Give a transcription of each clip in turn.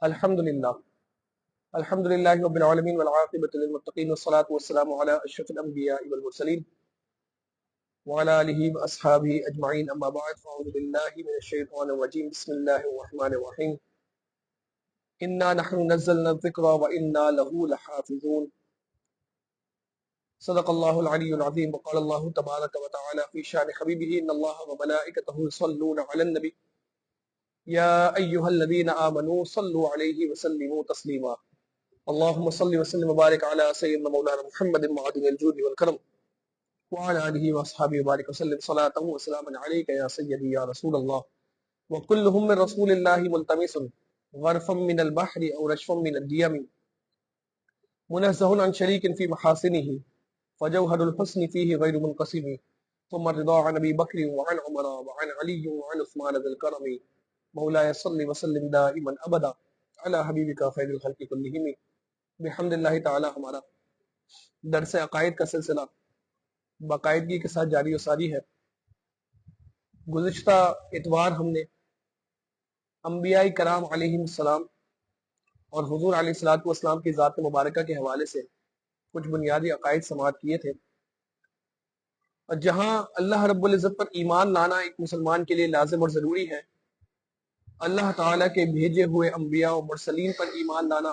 الحمدللہ الحمدللہ رب العالمین والعاقبۃ للمتقین والصلاة والسلام علی اشرف الانبیاء والمرسلین وعلی آلہ واصحابہ اجمعین اما بعد فاعوذ باللہ من الشیطان الرجیم بسم اللہ الرحمن الرحیم انا نحن نزلنا الذکر وانا له لحافظون صدق اللہ العلی العظیم وقال اللہ تبارک وتعالی فی شان حبیبہ ان اللہ وملائکتہ یصلون علی النبی یا ایہا الذین آمنوا صلوا علیہ وسلموا تسلیما اللہم صلی وسلم وبارک علی سیدنا مولانا محمد معدن الجود والکرم وعلى آله وأصحابه وبارك وسلم صلاة وسلاما عليك يا سيدي يا رسول الله وكلهم من رسول الله ملتمس غرفا من البحر أو رشفا من الديم منزه عن شريك في محاسنه فجوهر الحسن فيه غير منقسم ثم الرضا عن أبي بكر وعن عمر وعن علي وعن عثمان ذي الكرم مولاي صل وسلم دائما أبدا على حبيبك خير الخلق كلهم بحمد اللہ تعالی. ہمارا درس عقائد کا سلسلہ باقاعدگی کے ساتھ جاری و ساری ہے. گزشتہ اتوار ہم نے انبیاء کرام علیہ السلام اور حضور علیہ الصلوۃ والسلام کی ذات مبارکہ کے حوالے سے کچھ بنیادی عقائد سماعت کیے تھے، اور جہاں اللہ رب العزت پر ایمان لانا ایک مسلمان کے لیے لازم اور ضروری ہے، اللہ تعالیٰ کے بھیجے ہوئے انبیاء و مرسلین پر ایمان لانا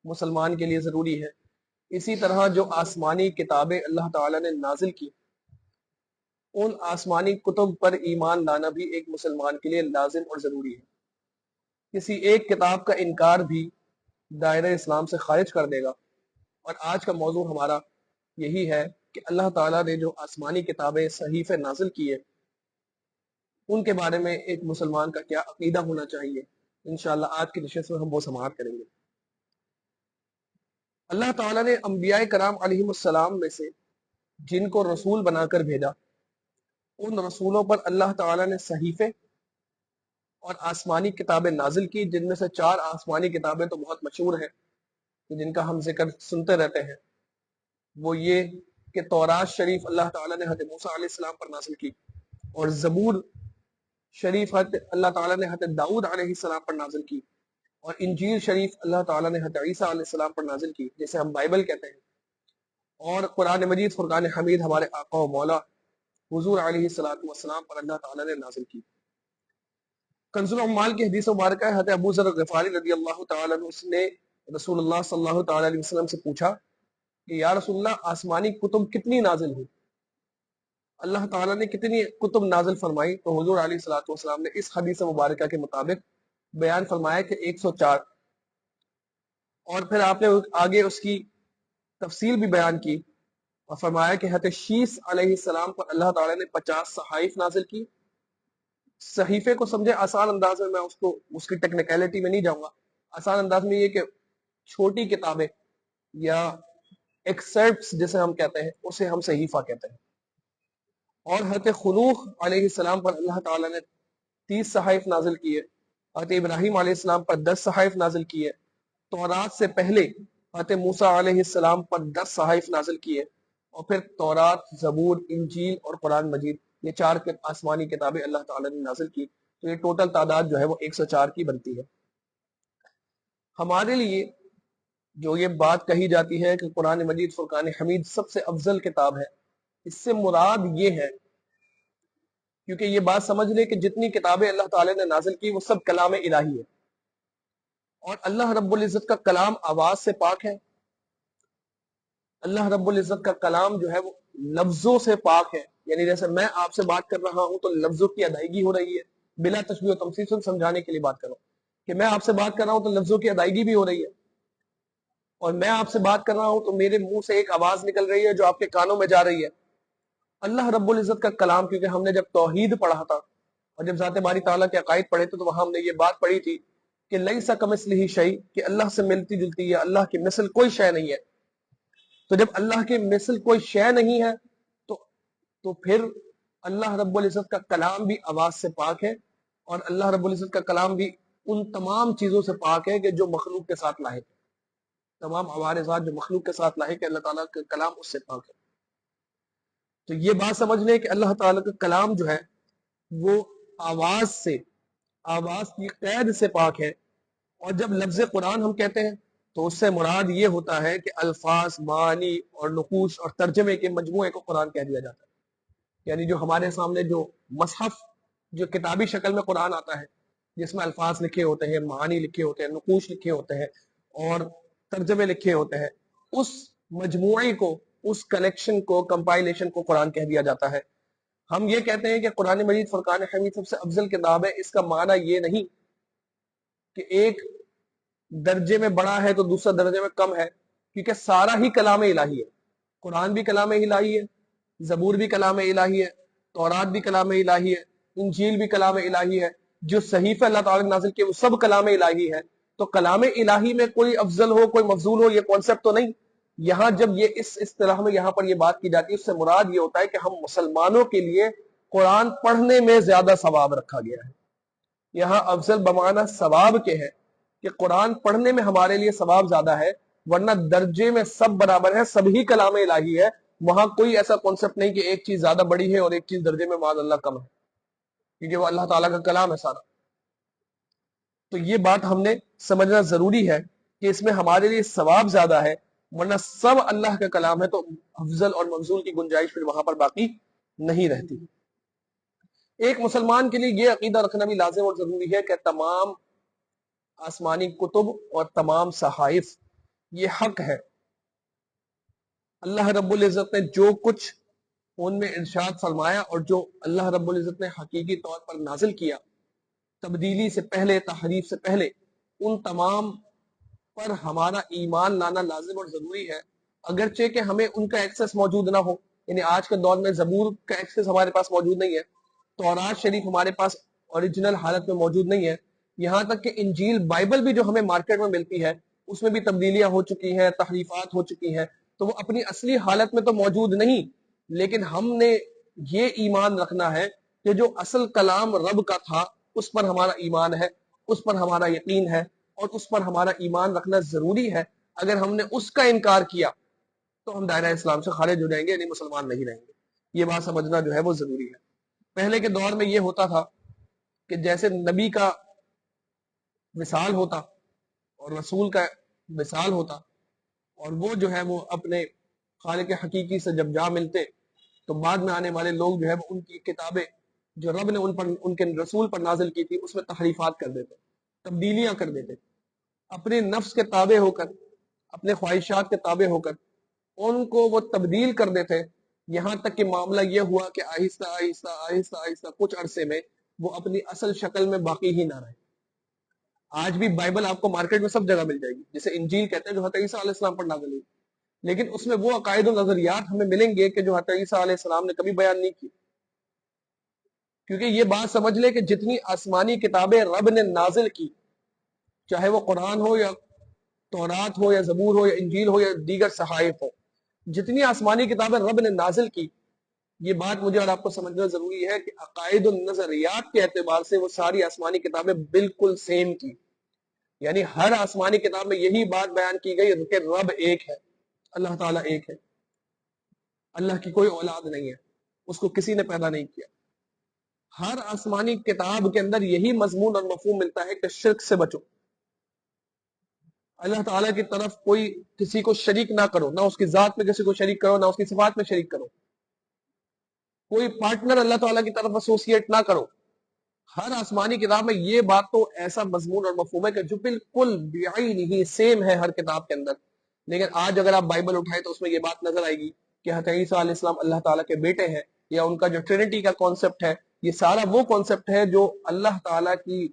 مسلمان کے لیے ضروری ہے، اسی طرح جو آسمانی کتابیں اللہ تعالیٰ نے نازل کی ان آسمانی کتب پر ایمان لانا بھی ایک مسلمان کے لیے لازم اور ضروری ہے. کسی ایک کتاب کا انکار بھی دائرہ اسلام سے خارج کر دے گا. اور آج کا موضوع ہمارا یہی ہے کہ اللہ تعالیٰ نے جو آسمانی کتابیں صحیفے نازل کیے ان کے بارے میں ایک مسلمان کا کیا عقیدہ ہونا چاہیے. انشاءاللہ آج کی نشست میں ہم وہ سماعت کریں گے. اللہ تعالیٰ نے انبیاء کرام علیہ السلام میں سے جن کو رسول بنا کر بھیجا ان رسولوں پر اللہ تعالیٰ نے صحیفے اور آسمانی کتابیں نازل کی، جن میں سے 4 آسمانی کتابیں تو بہت مشہور ہیں جن کا ہم ذکر سنتے رہتے ہیں. وہ یہ کہ تورات شریف اللہ تعالیٰ نے حضرت موسیٰ علیہ السلام پر نازل کی، اور زبور شریف اللہ تعالیٰ نے حضرت داؤد علیہ السلام پر نازل کی، اور انجیل شریف اللہ تعالیٰ نے حضرت عیسیٰ علیہ السلام پر نازل کی جسے ہم بائبل کہتے ہیں، اور قرآن مجید فرقان حمید ہمارے آقا و مولا حضور علیہ السلام پر اللہ تعالیٰ نے نازل کی. کنز العمال کی حدیث مبارکہ حضرت ابو ذر غفاری رضی اللہ تعالیٰ عنہ نے رسول اللہ صلی اللہ تعالیٰ علیہ وسلم سے پوچھا کہ یا رسول اللہ آسمانی کتب کتنی نازل ہوئی، اللہ تعالیٰ نے کتنی کتب نازل فرمائی؟ تو حضور علیہ الصلوۃ والسلام نے اس حدیث مبارکہ کے مطابق بیان فرمایا کہ 104، اور پھر آپ نے آگے اس کی تفصیل بھی بیان کی اور فرمایا کہ حضرت شیس علیہ السلام پر اللہ تعالیٰ نے 50 صحائف نازل کی. صحیفے کو سمجھے آسان انداز میں اس کی ٹیکنیکلٹی میں نہیں جاؤں گا. آسان انداز میں یہ کہ چھوٹی کتابیں یا ایکسرپٹس جسے ہم کہتے ہیں اسے ہم صحیفہ کہتے ہیں. اور حضرت خنوخ علیہ السلام پر اللہ تعالیٰ نے 30 صحائف نازل کی ہے. حضرت ابراہیم علیہ السلام پر 10 صحائف نازل کی ہے. تورات سے پہلے حضرت موسیٰ علیہ السلام پر 10 صحائف نازل کی ہے، اور پھر تورات، زبور، انجیل اور قرآن مجید، یہ 4 آسمانی کتابیں اللہ تعالیٰ نے نازل کی. تو یہ ٹوٹل تعداد جو ہے وہ 104 کی بنتی ہے. ہمارے لیے جو یہ بات کہی جاتی ہے کہ قرآن مجید فرقان حمید سب سے افضل کتاب ہے، اس سے مراد یہ ہے، کیونکہ یہ بات سمجھ لے کہ جتنی کتابیں اللہ تعالیٰ نے نازل کی وہ سب کلام الہی ہے، اور اللہ رب العزت کا کلام آواز سے پاک ہے. اللہ رب العزت کا کلام جو ہے وہ لفظوں سے پاک ہے. یعنی جیسے میں آپ سے بات کر رہا ہوں تو لفظوں کی ادائیگی ہو رہی ہے، بلا تشبیہ و تمثیل سمجھانے کے لیے بات کر رہا ہوں کہ میں آپ سے بات کر رہا ہوں تو لفظوں کی ادائیگی بھی ہو رہی ہے، اور میں آپ سے بات کر رہا ہوں تو میرے منہ سے ایک آواز نکل رہی ہے جو آپ کے کانوں میں جا رہی ہے. اللہ رب العزت کا کلام، کیونکہ ہم نے جب توحید پڑھا تھا اور جب ذات باری تعالیٰ کے عقائد پڑھے تھے تو وہاں ہم نے یہ بات پڑھی تھی کہ لیسا کمثلہ شیء، کہ اللہ سے ملتی جلتی ہے، اللہ کی مثل کوئی شے نہیں ہے. تو جب اللہ کے مثل کوئی شے نہیں ہے تو پھر اللہ رب العزت کا کلام بھی آواز سے پاک ہے، اور اللہ رب العزت کا کلام بھی ان تمام چیزوں سے پاک ہے کہ جو مخلوق کے ساتھ لاحق ہے. تمام عوارضات جو مخلوق کے ساتھ لاحق ہے، اللہ تعالیٰ کا کلام اس سے پاک ہے. تو یہ بات سمجھ لیں کہ اللہ تعالیٰ کا کلام جو ہے وہ آواز کی قید سے پاک ہے، اور جب لفظ قرآن ہم کہتے ہیں تو اس سے مراد یہ ہوتا ہے کہ الفاظ، معانی اور نقوش اور ترجمے کے مجموعے کو قرآن کہہ دیا جاتا ہے. یعنی جو ہمارے سامنے جو مصحف، جو کتابی شکل میں قرآن آتا ہے، جس میں الفاظ لکھے ہوتے ہیں، معانی لکھے ہوتے ہیں، نقوش لکھے ہوتے ہیں اور ترجمے لکھے ہوتے ہیں، اس مجموعے کو، اس کلیکشن کو، کمپائلیشن کو قرآن کہہ دیا جاتا ہے. ہم یہ کہتے ہیں کہ قرآن مجید فرقان حمید سب سے افضل کتاب ہے، اس کا معنی یہ نہیں کہ ایک درجے میں بڑا ہے تو دوسرا درجے میں کم ہے، کیونکہ سارا ہی کلام الہی ہے. قرآن بھی کلام الہی ہے، زبور بھی کلام الہی ہے، تورات بھی کلام الہی ہے، انجیل بھی کلام الہی ہے، جو صحیفہ اللہ تعالی نے نازل کیے وہ سب کلام الہی ہے. تو کلام الہی میں کوئی افضل ہو، کوئی مفضول ہو، یہ کانسیپٹ تو نہیں. یہاں جب یہ اس اصطلاح میں یہاں پر یہ بات کی جاتی ہے، اس سے مراد یہ ہوتا ہے کہ ہم مسلمانوں کے لیے قرآن پڑھنے میں زیادہ ثواب رکھا گیا ہے. یہاں افضل بمعنی ثواب کے ہے کہ قرآن پڑھنے میں ہمارے لیے ثواب زیادہ ہے، ورنہ درجے میں سب برابر ہے، سبھی کلام الہی ہے. وہاں کوئی ایسا کانسیپٹ نہیں کہ ایک چیز زیادہ بڑی ہے اور ایک چیز درجے میں معاذ اللہ کم ہے، کیونکہ وہ اللہ تعالیٰ کا کلام ہے سارا. تو یہ بات ہم نے سمجھنا ضروری ہے کہ اس میں ہمارے لیے ثواب زیادہ ہے، ورنہ سب اللہ کا کلام ہے تو افضل اور مفضول کی گنجائش پھر وہاں پر باقی نہیں رہتی. ایک مسلمان کے لیے یہ عقیدہ رکھنا بھی لازم اور ضروری ہے کہ تمام آسمانی کتب اور تمام صحائف یہ حق ہے. اللہ رب العزت نے جو کچھ ان میں ارشاد فرمایا اور جو اللہ رب العزت نے حقیقی طور پر نازل کیا، تبدیلی سے پہلے، تحریف سے پہلے، ان تمام پر ہمارا ایمان لانا لازم اور ضروری ہے، اگرچہ کہ ہمیں ان کا ایکسس موجود نہ ہو. یعنی آج کے دور میں زبور کا ایکسس ہمارے پاس موجود نہیں ہے، تورات شریف ہمارے پاس اوریجنل حالت میں موجود نہیں ہے، یہاں تک کہ انجیل بائبل بھی جو ہمیں مارکیٹ میں ملتی ہے اس میں بھی تبدیلیاں ہو چکی ہیں، تحریفات ہو چکی ہیں، تو وہ اپنی اصلی حالت میں تو موجود نہیں. لیکن ہم نے یہ ایمان رکھنا ہے کہ جو اصل کلام رب کا تھا اس پر ہمارا ایمان ہے، اس پر ہمارا یقین ہے اور اس پر ہمارا ایمان رکھنا ضروری ہے. اگر ہم نے اس کا انکار کیا تو ہم دائرہ اسلام سے خارج ہو جائیں گے، یعنی مسلمان نہیں رہیں گے. یہ بات سمجھنا جو ہے وہ ضروری ہے. پہلے کے دور میں یہ ہوتا تھا کہ جیسے نبی کا وصال ہوتا اور رسول کا وصال ہوتا، اور وہ جو ہے وہ اپنے خالق حقیقی سے جب جا ملتے تو بعد میں آنے والے لوگ جو ہے وہ ان کی کتابیں جو رب نے ان کے رسول پر نازل کی تھی اس میں تحریفات کر دیتے، تبدیلیاں کر دیتے، اپنے نفس کے تابع ہو کر، اپنے خواہشات کے تابع ہو کر ان کو وہ تبدیل کر دیتے. یہاں تک کہ معاملہ یہ ہوا کہ آہستہ آہستہ آہستہ آہستہ کچھ عرصے میں وہ اپنی اصل شکل میں باقی ہی نہ رہے. آج بھی بائبل آپ کو مارکیٹ میں سب جگہ مل جائے گی، جسے انجیل کہتے ہیں، جو حضرت عیسیٰ علیہ السلام پر نازل ہوئی، لیکن اس میں وہ عقائد و نظریات ہمیں ملیں گے کہ جو حضرت عیسیٰ علیہ السلام نے کبھی بیان نہیں کی. کیونکہ یہ بات سمجھ لے کہ جتنی آسمانی کتابیں رب نے نازل کی، چاہے وہ قرآن ہو یا تورات ہو یا زبور ہو یا انجیل ہو یا دیگر صحائف ہو، جتنی آسمانی کتابیں رب نے نازل کی، یہ بات مجھے اور آپ کو سمجھنا ضروری ہے کہ عقائد و نظریات کے اعتبار سے وہ ساری آسمانی کتابیں بالکل سیم کی. یعنی ہر آسمانی کتاب میں یہی بات بیان کی گئی کہ رب ایک ہے، اللہ تعالیٰ ایک ہے، اللہ کی کوئی اولاد نہیں ہے، اس کو کسی نے پیدا نہیں کیا. ہر آسمانی کتاب کے اندر یہی مضمون اور مفہوم ملتا ہے کہ شرک سے بچو، اللہ تعالیٰ کی طرف کوئی کسی کو شریک نہ کرو، نہ اس کی ذات میں کسی کو شریک کرو، نہ اس کی صفات میں شریک کرو، کوئی پارٹنر اللہ تعالیٰ کی طرف ایسوسیٹ نہ کرو. ہر آسمانی کتاب میں یہ بات تو ایسا مضمون اور مفہوم ہے کہ جو بالکل نہیں سیم ہے ہر کتاب کے اندر. لیکن آج اگر آپ بائبل اٹھائیں تو اس میں یہ بات نظر آئے گی کہ حضرت عیسیٰ علیہ السلام اللہ تعالیٰ کے بیٹے ہیں، یا ان کا جو ٹرینٹی کا کانسیپٹ ہے یہ سارا وہ کانسیپٹ ہے جو اللہ تعالیٰ کی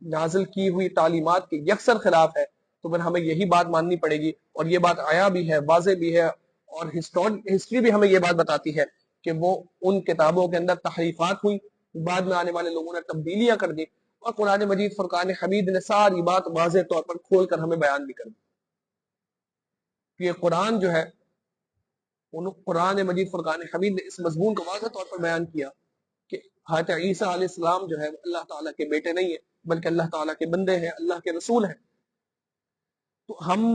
نازل کی ہوئی تعلیمات کے یکسر خلاف ہے. تو پھر ہمیں یہی بات ماننی پڑے گی، اور یہ بات آیا بھی ہے، واضح بھی ہے، اور ہسٹری بھی ہمیں یہ بات بتاتی ہے کہ وہ ان کتابوں کے اندر تحریفات ہوئی، بعد میں آنے والے لوگوں نے تبدیلیاں کر دی، اور قرآن مجید فرقان حمید نے ساری بات واضح طور پر کھول کر ہمیں بیان بھی کر دی. یہ قرآن جو ہے، قرآن مجید فرقان حمید نے اس مضمون کو واضح طور پر بیان کیا کہ حضرت عیسیٰ علیہ السلام جو ہے اللہ تعالیٰ کے بیٹے نہیں ہیں، بلکہ اللہ تعالیٰ کے بندے ہیں، اللہ کے رسول ہیں. تو ہم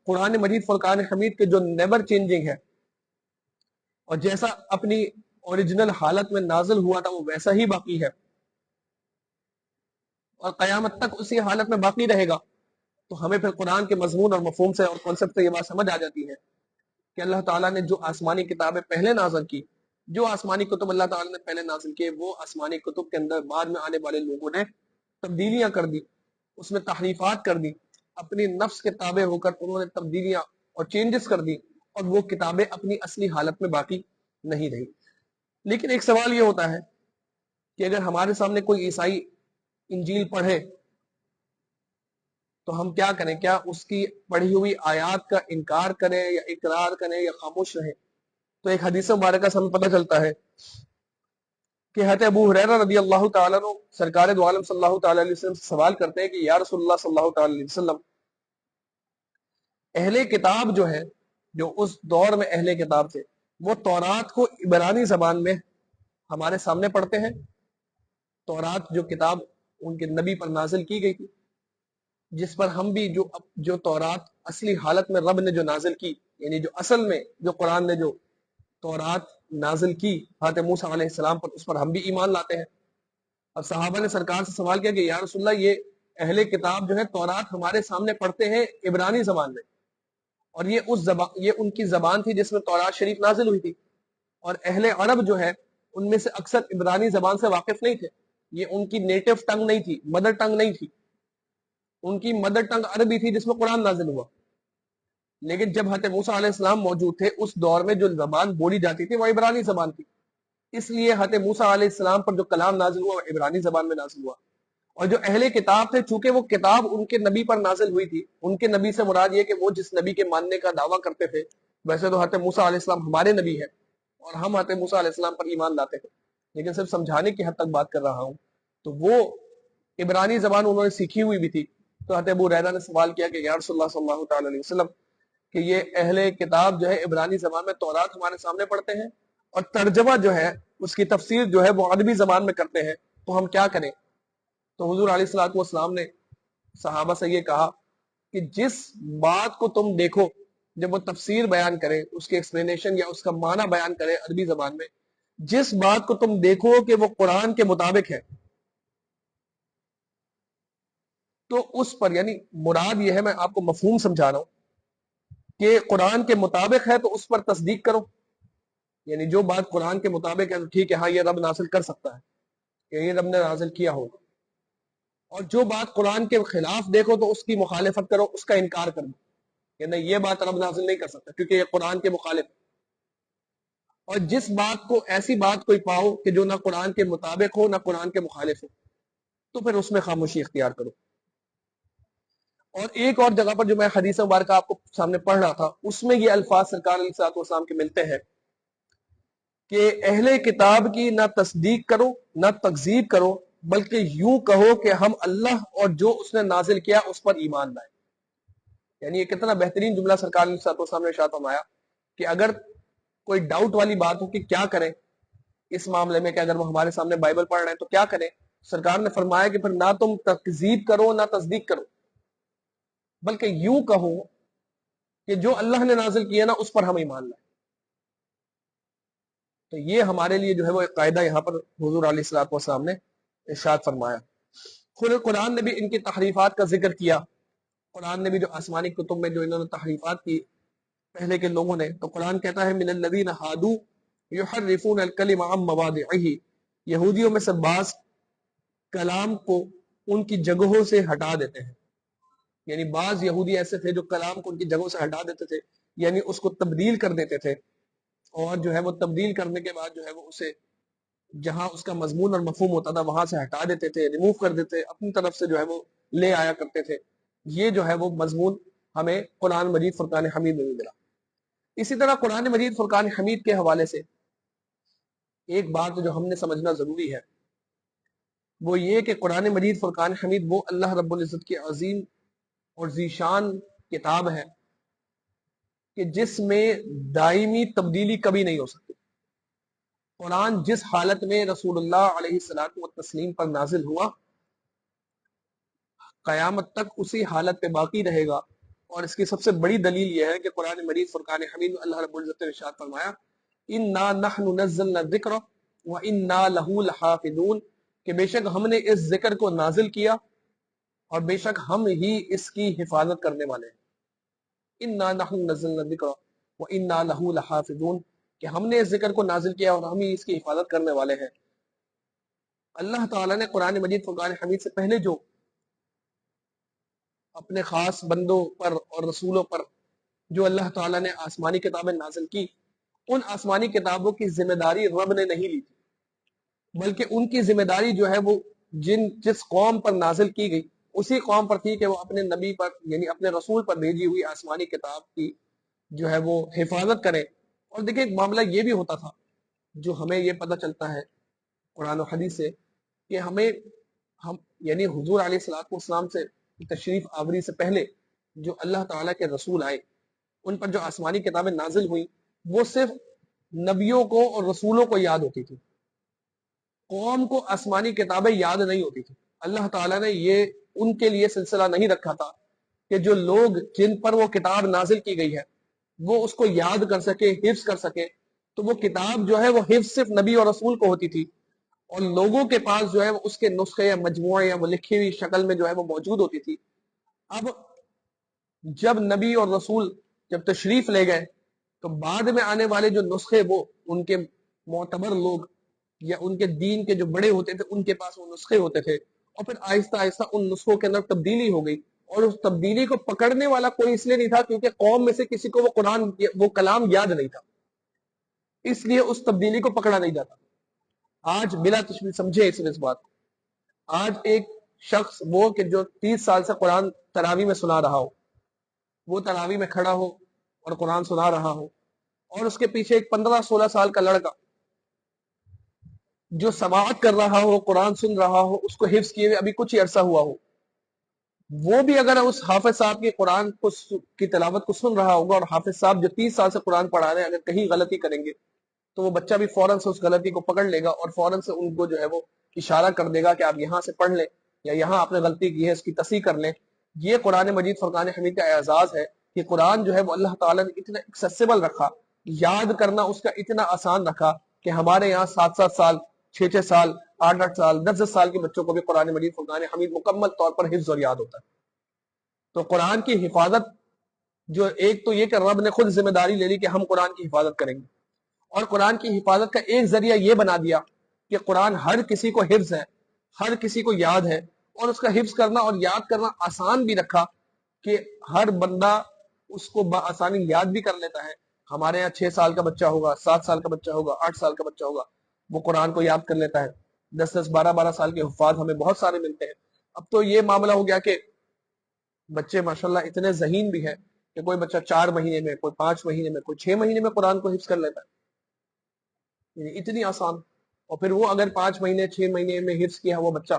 قرآن مجید فرقان حمید کے جو نیور چینجنگ ہے، اور جیسا اپنی اوریجنل حالت میں نازل ہوا تھا وہ ویسا ہی باقی ہے اور قیامت تک اسی حالت میں باقی رہے گا. تو ہمیں پھر قرآن کے مضمون اور مفہوم سے اور کانسیپٹ سے یہ بات سمجھ آ جاتی ہے کہ اللہ تعالیٰ نے جو آسمانی کتابیں پہلے نازل کی، جو آسمانی کتب اللہ تعالیٰ نے پہلے نازل کیے، وہ آسمانی کتب کے اندر بعد میں آنے والے لوگوں نے تبدیلیاں کر دی، اس میں تحریفات کر دی، اپنی نفس کے تابع ہو کر انہوں نے تبدیلیاں اور چینجز کر دی، اور وہ کتابیں اپنی اصلی حالت میں باقی نہیں رہی۔ لیکن ایک سوال یہ ہوتا ہے کہ اگر ہمارے سامنے کوئی عیسائی انجیل پڑھے تو ہم کیا کریں؟ کیا اس کی پڑھی ہوئی آیات کا انکار کریں یا اقرار کریں یا خاموش رہیں؟ تو ایک حدیث مبارکہ سے ہمیں پتہ چلتا ہے کہ حضرت ابو ہریرہ رضی اللہ تعالیٰ عنہ سرکار دو عالم صلی اللہ تعالیٰ علیہ وسلم سے سوال کرتے ہیں کہ یا رسول اللہ صلی اللہ تعالیٰ علیہ وسلم، اہل کتاب جو ہے، جو اس دور میں اہل کتاب تھے، وہ تورات کو عبرانی زبان میں ہمارے سامنے پڑھتے ہیں؟ تورات جو کتاب ان کے نبی پر نازل کی گئی تھی، جس پر ہم بھی جو تورات اصلی حالت میں رب نے جو نازل کی، یعنی جو اصل میں جو قرآن نے جو تورات نازل کی حضرت موسیٰ علیہ السلام پر، اس پر ہم بھی ایمان لاتے ہیں۔ اب صحابہ نے سرکار سے سوال کیا کہ یا رسول اللہ، یہ اہل کتاب جو ہے تورات ہمارے سامنے پڑھتے ہیں عبرانی زبان میں، اور یہ ان کی زبان تھی جس میں تورات شریف نازل ہوئی تھی، اور اہل عرب جو ہے ان میں سے اکثر عبرانی زبان سے واقف نہیں تھے، یہ ان کی نیٹو ٹنگ نہیں تھی، مدر ٹنگ نہیں تھی، ان کی مدر ٹنگ عربی تھی جس میں قرآن نازل ہوا۔ لیکن جب حضرت موسیٰ علیہ السلام موجود تھے، اس دور میں جو زبان بولی جاتی تھی وہ عبرانی زبان تھی، اس لیے حضرت موسیٰ علیہ السلام پر جو کلام نازل ہوا وہ عبرانی زبان میں نازل ہوا۔ اور جو اہل کتاب تھے، چونکہ وہ کتاب ان کے نبی پر نازل ہوئی تھی، ان کے نبی سے مراد یہ کہ وہ جس نبی کے ماننے کا دعویٰ کرتے تھے، ویسے تو حضرت موسیٰ علیہ السلام ہمارے نبی ہے اور ہم حضرت موسیٰ علیہ السلام پر ایمان لاتے ہیں، لیکن صرف سمجھانے کی حد تک بات کر رہا ہوں، تو وہ عبرانی زبان انہوں نے سیکھی ہوئی بھی تھی۔ تو حضرت ابو ہریرہ نے سوال کیا کہ یا رسول اللہ صلی اللہ تعالی علیہ وسلم، کہ یہ اہل کتاب جو ہے عبرانی زبان میں تورات ہمارے سامنے پڑھتے ہیں، اور ترجمہ جو ہے اس کی تفسیر جو ہے وہ عربی زبان میں کرتے ہیں، تو ہم کیا کریں؟ تو حضور علیہ الصلوۃ والسلام نے صحابہ سے یہ کہا کہ جس بات کو تم دیکھو، جب وہ تفسیر بیان کرے، اس کے ایکسپلینیشن یا اس کا معنی بیان کرے عربی زبان میں، جس بات کو تم دیکھو کہ وہ قرآن کے مطابق ہے، تو اس پر، یعنی مراد یہ ہے، میں آپ کو مفہوم سمجھا رہا ہوں کہ قرآن کے مطابق ہے تو اس پر تصدیق کرو، یعنی جو بات قرآن کے مطابق ہے تو ٹھیک ہے، ہاں یہ رب نازل کر سکتا ہے کہ یہ رب نے نازل کیا ہوگا، اور جو بات قرآن کے خلاف دیکھو تو اس کی مخالفت کرو، اس کا انکار کر دو کہ نہیں، یہ بات رب نازل نہیں کر سکتا کیونکہ یہ قرآن کے مخالف ہے۔ اور جس بات کو، ایسی بات کوئی پاؤ کہ جو نہ قرآن کے مطابق ہو نہ قرآن کے مخالف ہو، تو پھر اس میں خاموشی اختیار کرو۔ اور ایک اور جگہ پر جو میں حدیث مبارکہ آپ کو سامنے پڑھ رہا تھا، اس میں یہ الفاظ سرکار علیہ الصلوۃ والسلام کے ملتے ہیں کہ اہل کتاب کی نہ تصدیق کرو نہ تکذیب کرو، بلکہ یوں کہو کہ ہم اللہ اور جو اس نے نازل کیا اس پر ایمان لائے۔ یعنی یہ کتنا بہترین جملہ سرکار علیہ الصلوۃ والسلام نے ارشاد فرمایا کہ اگر کوئی ڈاؤٹ والی بات ہو کہ کیا کریں اس معاملے میں، کہ اگر وہ ہمارے سامنے بائبل پڑھ رہے ہیں تو کیا کریں، سرکار نے فرمایا کہ پھر نہ تم تکذیب کرو نہ تصدیق کرو، بلکہ یوں کہو کہ جو اللہ نے نازل کیا نا اس پر ہم ایمان لائیں۔ تو یہ ہمارے لیے جو ہے وہ ایک قاعدہ یہاں پر حضور علیہ الصلوۃ والسلام نے ارشاد فرمایا۔ خود قرآن نے بھی ان کی تحریفات کا ذکر کیا، قرآن نے بھی جو آسمانی کتب میں جو انہوں نے تحریفات کی پہلے کے لوگوں نے، تو قرآن کہتا ہے من الذین ہادوا یحرفون الکلم عن مواضعہ، یہودیوں میں سے بعض کلام کو ان کی جگہوں سے ہٹا دیتے ہیں، یعنی بعض یہودی ایسے تھے جو کلام کو ان کی جگہوں سے ہٹا دیتے تھے، یعنی اس کو تبدیل کر دیتے تھے، اور جو ہے وہ تبدیل کرنے کے بعد جو ہے وہ اسے جہاں اس کا مضمون اور مفہوم ہوتا تھا وہاں سے ہٹا دیتے تھے، ریموو کر دیتے، اپنی طرف سے جو ہے وہ لے آیا کرتے تھے۔ یہ جو ہے وہ مضمون ہمیں قرآن مجید فرقان حمید میں بھی ملا۔ اسی طرح قرآن مجید فرقان حمید کے حوالے سے ایک بات جو ہم نے سمجھنا ضروری ہے وہ یہ کہ قرآن مجید فرقان حمید وہ اللہ رب العزت کی عظیم اور ذیشان کتاب ہے کہ جس میں دائمی تبدیلی کبھی نہیں ہو سکتی۔ قرآن جس حالت میں رسول اللہ علیہ الصلوۃ والتسلیم پر نازل ہوا، قیامت تک اسی حالت پہ باقی رہے گا، اور اس کی سب سے بڑی دلیل یہ ہے کہ قرآن مجید فرقان حمید میں اللہ رب العزت نے ارشاد فرمایا انا نحن نزلنا الذکر وانا لہ لحافظون، کہ بے شک ہم نے اس ذکر کو نازل کیا اور بے شک ہم ہی اس کی حفاظت کرنے والے ہیں۔ انا نحن نزلنا الذکر وانا لہ لحافظون، کہ ہم نے اس ذکر کو نازل کیا اور ہم ہی اس کی حفاظت کرنے والے ہیں۔ اللہ تعالیٰ نے قرآن مجید فرقان حمید سے پہلے جو اپنے خاص بندوں پر اور رسولوں پر جو اللہ تعالیٰ نے آسمانی کتابیں نازل کی، ان آسمانی کتابوں کی ذمہ داری رب نے نہیں لی تھی، بلکہ ان کی ذمہ داری جو ہے وہ جس قوم پر نازل کی گئی اسی قوم پر تھی کہ وہ اپنے نبی پر یعنی اپنے رسول پر بھیجی ہوئی آسمانی کتاب کی جو ہے وہ حفاظت کرے۔ اور دیکھیں ایک معاملہ یہ بھی ہوتا تھا جو ہمیں یہ پتہ چلتا ہے قرآن و حدیث سے، کہ ہم یعنی حضور علیہ الصلوۃ والسلام سے تشریف آوری سے پہلے جو اللہ تعالیٰ کے رسول آئے، ان پر جو آسمانی کتابیں نازل ہوئیں وہ صرف نبیوں کو اور رسولوں کو یاد ہوتی تھی، قوم کو آسمانی کتابیں یاد نہیں ہوتی تھی۔ اللہ تعالیٰ نے یہ ان کے لیے سلسلہ نہیں رکھا تھا کہ جو لوگ جن پر وہ کتاب نازل کی گئی ہے وہ اس کو یاد کر سکے، حفظ کر سکے، تو وہ کتاب جو ہے وہ حفظ صرف نبی اور رسول کو ہوتی تھی، اور لوگوں کے پاس جو ہے وہ اس کے نسخے یا مجموعے یا وہ لکھی ہوئی شکل میں جو ہے وہ موجود ہوتی تھی۔ اب جب نبی اور رسول جب تشریف لے گئے تو بعد میں آنے والے جو نسخے وہ ان کے معتبر لوگ یا ان کے دین کے جو بڑے ہوتے تھے ان کے پاس وہ نسخے ہوتے تھے، اور پھر آہستہ آہستہ ان نسخوں کے اندر تبدیلی ہو گئی، اور اس تبدیلی کو پکڑنے والا کوئی اس لیے نہیں تھا کیونکہ قوم میں سے کسی کو وہ قرآن وہ کلام یاد نہیں تھا، اس لیے اس تبدیلی کو پکڑا نہیں جاتا۔ آج بلا تشبیہ سمجھے اس بات، آج ایک شخص وہ کہ جو 30 سال سے قرآن تراویح میں سنا رہا ہو، وہ تراویح میں کھڑا ہو اور قرآن سنا رہا ہو، اور اس کے پیچھے ایک 15-16 سال کا لڑکا جو سماعت کر رہا ہو، قرآن سن رہا ہو، اس کو حفظ کیے ہوئے ابھی کچھ ہی عرصہ ہوا ہو، وہ بھی اگر اس حافظ صاحب کے قرآن کی تلاوت کو سن رہا ہوگا، اور حافظ صاحب جو 30 سال سے قرآن پڑھا رہے ہیں اگر کہیں غلطی کریں گے تو وہ بچہ بھی فوراً سے اس غلطی کو پکڑ لے گا اور فوراً سے ان کو جو ہے وہ اشارہ کر دے گا کہ آپ یہاں سے پڑھ لیں، یا یہاں آپ نے غلطی کی ہے اس کی تصحیح کر لیں۔ یہ قرآن مجید فرقان حمید کا اعزاز ہے کہ قرآن جو ہے وہ اللہ تعالیٰ نے اتنا ایکسیسیبل رکھا، یاد کرنا اس کا اتنا آسان رکھا کہ ہمارے یہاں 7-7 سال، 6-6 سال، 8-8 سال، 10-10 سال کے بچوں کو بھی قرآن مجید فرقان حمید مکمل طور پر حفظ اور یاد ہوتا ہے۔ تو قرآن کی حفاظت جو ایک تو یہ کہ رب نے خود ذمہ داری لے لی کہ ہم قرآن کی حفاظت کریں گے، اور قرآن کی حفاظت کا ایک ذریعہ یہ بنا دیا کہ قرآن ہر کسی کو حفظ ہے، ہر کسی کو یاد ہے، اور اس کا حفظ کرنا اور یاد کرنا آسان بھی رکھا کہ ہر بندہ اس کو بآسانی یاد بھی کر لیتا ہے۔ ہمارے یہاں 6 سال کا بچہ ہوگا، 7 سال کا بچہ ہوگا، 8 سال کا بچہ ہوگا، وہ قرآن کو یاد کر لیتا ہے۔ 10-10 12-12 سال کے حفاظ ہمیں بہت سارے ملتے ہیں۔ اب تو یہ معاملہ ہو گیا کہ بچے ماشاءاللہ اتنے ذہین بھی ہیں کہ کوئی بچہ 4 مہینے میں، کوئی 5 مہینے میں، کوئی 6 مہینے میں قرآن کو حفظ کر لیتا ہے، یعنی اتنی آسان۔ اور پھر وہ اگر 5 مہینے 6 مہینے میں حفظ کیا وہ بچہ،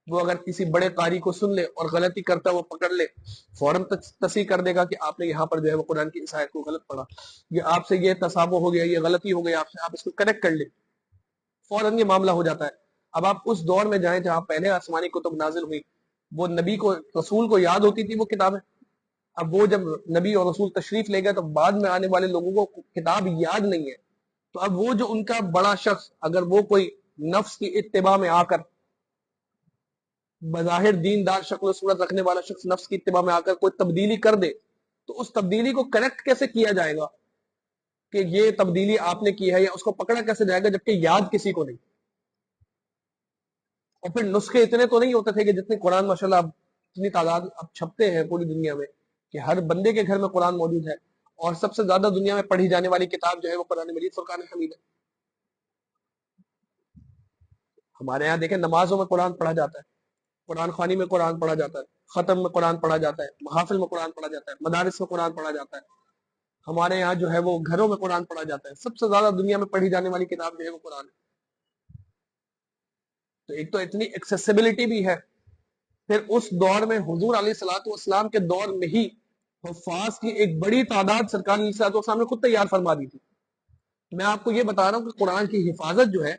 وہ اگر کسی بڑے قاری کو سن لے اور غلطی کرتا وہ پکڑ لے، فوراً تصحیح کر دے گا کہ آپ نے یہاں پر جو ہے وہ قرآن کی اس آیت کو غلط پڑھا، یہ آپ سے یہ تصابہ ہو گیا، یہ غلطی ہو گئی آپ سے، آپ اس کو کریکٹ کر لیں، فوراً یہ معاملہ ہو جاتا ہے۔ اب آپ اس دور میں جائیں جہاں پہلے آسمانی کتب نازل ہوئی، وہ نبی کو رسول کو یاد ہوتی تھی وہ کتابیں، اب وہ جب نبی اور رسول تشریف لے گئے تو بعد میں آنے والے لوگوں کو کتاب یاد نہیں ہے، تو اب وہ جو ان کا بڑا شخص اگر وہ کوئی نفس کی اتباع میں آ کر، بظاہر دیندار شکل و صورت رکھنے والا شخص نفس کی اتباع میں آ کر کوئی تبدیلی کر دے تو اس تبدیلی کو کریکٹ کیسے کیا جائے گا کہ یہ تبدیلی آپ نے کی ہے، یا اس کو پکڑا کیسے جائے گا جبکہ یاد کسی کو نہیں۔ اور پھر نسخے اتنے تو نہیں ہوتے تھے کہ جتنے قرآن ماشاءاللہ اب اتنی تعداد اب چھپتے ہیں پوری دنیا میں کہ ہر بندے کے گھر میں قرآن موجود ہے، اور سب سے زیادہ دنیا میں پڑھی جانے والی کتاب جو ہے وہ قرآن مجید فرقان حمید ہے۔ ہمارے یہاں دیکھیں نمازوں میں قرآن پڑھا جاتا ہے، قرآن خوانی میں قرآن پڑھا جاتا ہے، ختم میں قرآن پڑھا جاتا ہے، محافل میں قرآن پڑھا جاتا ہے، مدارس میں قرآن پڑھا جاتا ہے، ہمارے یہاں جو ہے وہ گھروں میں قرآن پڑھا جاتا ہے۔ سب سے زیادہ دنیا میں پڑھی جانے والی کتاب جو ہے وہ قرآن ہے۔ تو ایک تو اتنی ایکسیسیبلٹی بھی ہے، پھر اس دور میں حضور علیہ الصلوۃ والسلام کے دور میں ہی حفاظ کی ایک بڑی تعداد سرکار علیہ الصلوۃ والسلام نے خود تیار فرما دی تھی۔ میں آپ کو یہ بتا رہا ہوں کہ قرآن کی حفاظت جو ہے،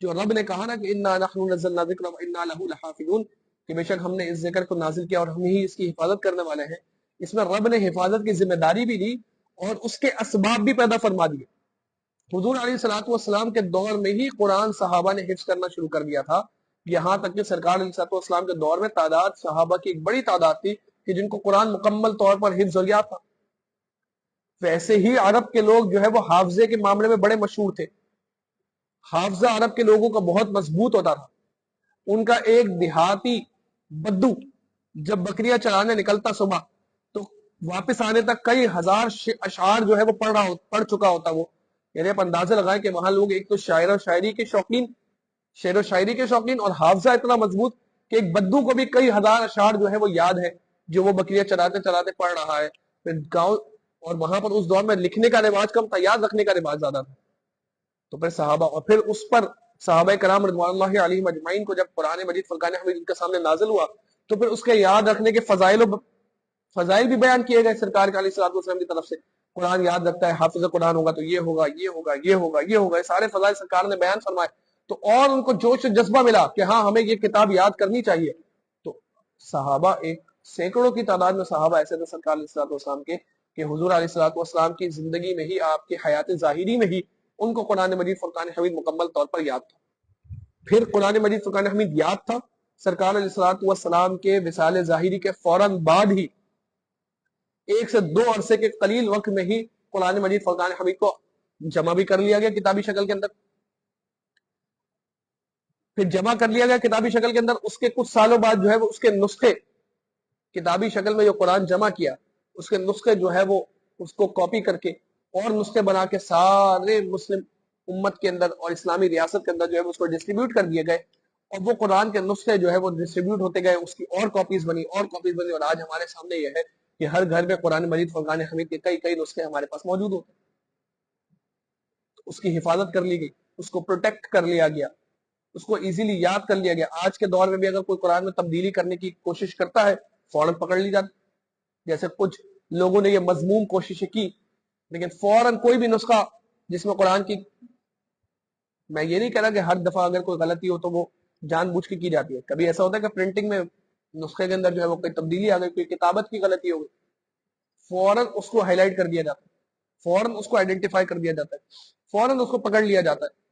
جو رب نے کہا نا کہ انا نحن نزلنا الذکر وانا لہ لحافظون، کہ بے شک ہم نے اس ذکر کو نازل کیا اور ہم ہی اس کی حفاظت کرنے والے ہیں، اس میں رب نے حفاظت کی ذمہ داری بھی لی اور اس کے اسباب بھی پیدا فرما دیے۔ حضور علیہ الصلوۃ والسلام کے دور میں ہی قرآن صحابہ نے حفظ کرنا شروع کر دیا تھا، یہاں تک کہ سرکار علیہ الصلوۃ والسلام کے دور میں تعداد صحابہ کی ایک بڑی تعداد تھی کہ جن کو قرآن مکمل طور پر حفظ ہو گیا تھا۔ ویسے ہی عرب کے لوگ جو ہے وہ حافظے کے معاملے میں بڑے مشہور تھے، حافظہ عرب کے لوگوں کا بہت مضبوط ہوتا تھا۔ ان کا ایک دیہاتی بدو جب بکریاں چرانے نکلتا صبح تو واپس آنے تک کئی ہزار اشعار جو ہے وہ پڑھ چکا ہوتا وہ۔ یعنی آپ اندازہ لگائیں کہ وہاں لوگ ایک تو شاعر و شاعری کے شوقین، شعر و شاعری کے شوقین، اور حافظہ اتنا مضبوط کہ ایک بدو کو بھی کئی ہزار اشعار جو ہے وہ یاد ہے جو وہ بکریاں چراتے چراتے پڑھ رہا ہے۔ پھر گاؤں اور وہاں پر اس دور میں لکھنے کا رواج کم تھا، یاد رکھنے کا رواج زیادہ تھا۔ تو پھر صحابہ، اور پھر اس پر صحابہ کرام رضوان اللہ علیہم اجمعین کو جب قرآن مجید فرقان حمید ان کے سامنے نازل ہوا تو پھر اس کے یاد رکھنے کے فضائل بھی بیان کیے گئے سرکار کے علیہ الصلوۃ والسلام کی طرف سے۔ قرآن یاد رکھتا ہے، حافظ قرآن ہوگا تو یہ ہوگا، یہ ہوگا، یہ ہوگا، یہ ہوگا، یہ سارے فضائل سرکار نے بیان فرمائے۔ تو اور ان کو جوش و جذبہ ملا کہ ہاں ہمیں یہ کتاب یاد کرنی چاہیے۔ تو صحابہ، ایک سینکڑوں کی تعداد میں صحابہ ایسے تھے سرکار علیہ الصلوۃ والسلام کے کہ حضور علیہ الصلوۃ والسلام کی زندگی میں ہی، آپ کی حیات ظاہری میں ہی ان کو قرآن مجید فرقان حمید مکمل طور پر یاد تھا۔ پھر قرآن مجید فرقان حمید یاد تھا، سرکار علیہ الصلوۃ والسلام کے وصال ظاہری کے فوراً بعد ہی 1 سے 2 عرصے کے قلیل وقت میں ہی قرآن مجید فرقان حمید کو جمع بھی کر لیا گیا کتابی شکل کے اندر۔ پھر جمع کر لیا گیا کتابی شکل کے اندر، اس کے کچھ سالوں بعد جو ہے وہ اس کے نسخے، کتابی شکل میں جو قرآن جمع کیا اس کے نسخے جو ہے وہ اس کو کاپی کر کے اور نسخے بنا کے سارے مسلم امت کے اندر اور اسلامی ریاست کے اندر جو ہے اس کو ڈسٹریبیوٹ کر دیے گئے، اور وہ قرآن کے نسخے جو ہے وہ ڈسٹریبیوٹ ہوتے گئے، اس کی اور کاپیز بنی، اور کاپیز بنی، اور آج ہمارے سامنے یہ ہے کہ ہر گھر میں قرآن مجید فرقان حمید کے کئی نسخے ہمارے پاس موجود ہوتے ہیں۔ اس کی حفاظت کر لی گئی، اس کو پروٹیکٹ کر لیا گیا، اس کو ایزیلی یاد کر لیا گیا۔ آج کے دور میں بھی اگر کوئی قرآن میں تبدیلی کرنے کی کوشش کرتا ہے فوراً پکڑ لی جاتی، جیسے کچھ لوگوں نے یہ مذموم کوششیں کی، لیکن فوراً کوئی بھی نسخہ جس میں قرآن کی، میں یہ نہیں کہہ رہا کہ ہر دفعہ اگر کوئی غلطی ہو تو وہ جان بوجھ کے کی جاتی ہے، کبھی ایسا ہوتا ہے کہ پرنٹنگ میں نسخے کے اندر جو ہے وہ کوئی تبدیلی آ گئی، کوئی کتابت کی غلطی ہو گئی، فوراً اس کو ہائی لائٹ کر دیا جاتا ہے، فوراً اس کو آئیڈینٹیفائی کر دیا جاتا ہے، فوراً اس کو پکڑ لیا جاتا ہے۔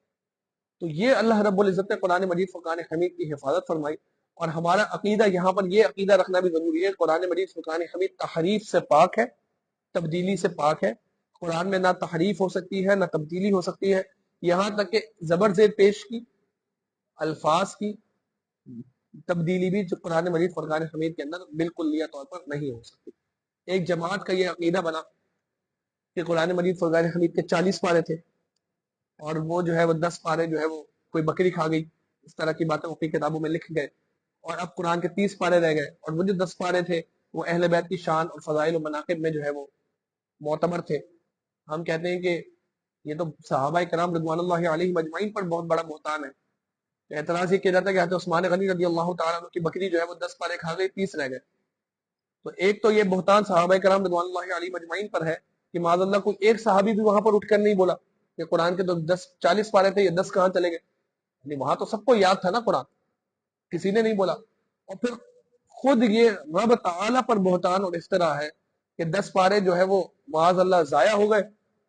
تو یہ اللہ رب العزت نے قرآن مجید فرقان حمید کی حفاظت فرمائی، اور ہمارا عقیدہ یہاں پر یہ عقیدہ رکھنا بھی ضروری ہے، قرآن مجید فرقان حمید تحریف سے پاک ہے، تبدیلی سے پاک ہے۔ قرآن میں نہ تحریف ہو سکتی ہے، نہ تبدیلی ہو سکتی ہے، یہاں تک کہ زبر زیر پیش کی، الفاظ کی تبدیلی بھی جو قرآن مجید فرقان حمید کے اندر بالکلیہ طور پر نہیں ہو سکتی۔ ایک جماعت کا یہ عقیدہ بنا کہ قرآن مجید فرقان حمید کے 40 پارے تھے، اور وہ جو ہے وہ 10 پارے جو ہے وہ کوئی بکری کھا گئی، اس طرح کی باتیں اپنی کتابوں میں لکھ گئے، اور اب قرآن کے 30 پارے رہ گئے، اور وہ جو 10 پارے تھے وہ اہل بیت کی شان اور فضائل و مناقب میں جو ہے وہ معتبر تھے۔ ہم کہتے ہیں کہ یہ تو صحابہ کرام رضوان اللہ علیہ مجمعین پر بہت بڑا بہتان ہے۔ اعتراض یہ کیا جاتا ہے کہ حضرت عثمان غنی رضی اللہ تعالیٰ عنہ کی بکری جو ہے وہ 10 پارے کھا گئی، 30 رہ گئے۔ تو ایک تو یہ بہتان صحابہ کرام رضوان اللہ علیہ مجمعین پر ہے کہ معاذ اللہ کوئی ایک صحابی بھی وہاں پر اٹھ کر نہیں بولا کہ قرآن کے تو 40 پارے تھے، یہ 10 کہاں چلے گئے، یعنی وہاں تو سب کو یاد تھا نا قرآن، کسی نے نہیں بولا۔ اور پھر خود یہ رب تعالیٰ پر بہتان اور افتراء ہے کہ 10 پارے جو ہے وہ معاذ اللہ ضائع ہو گئے،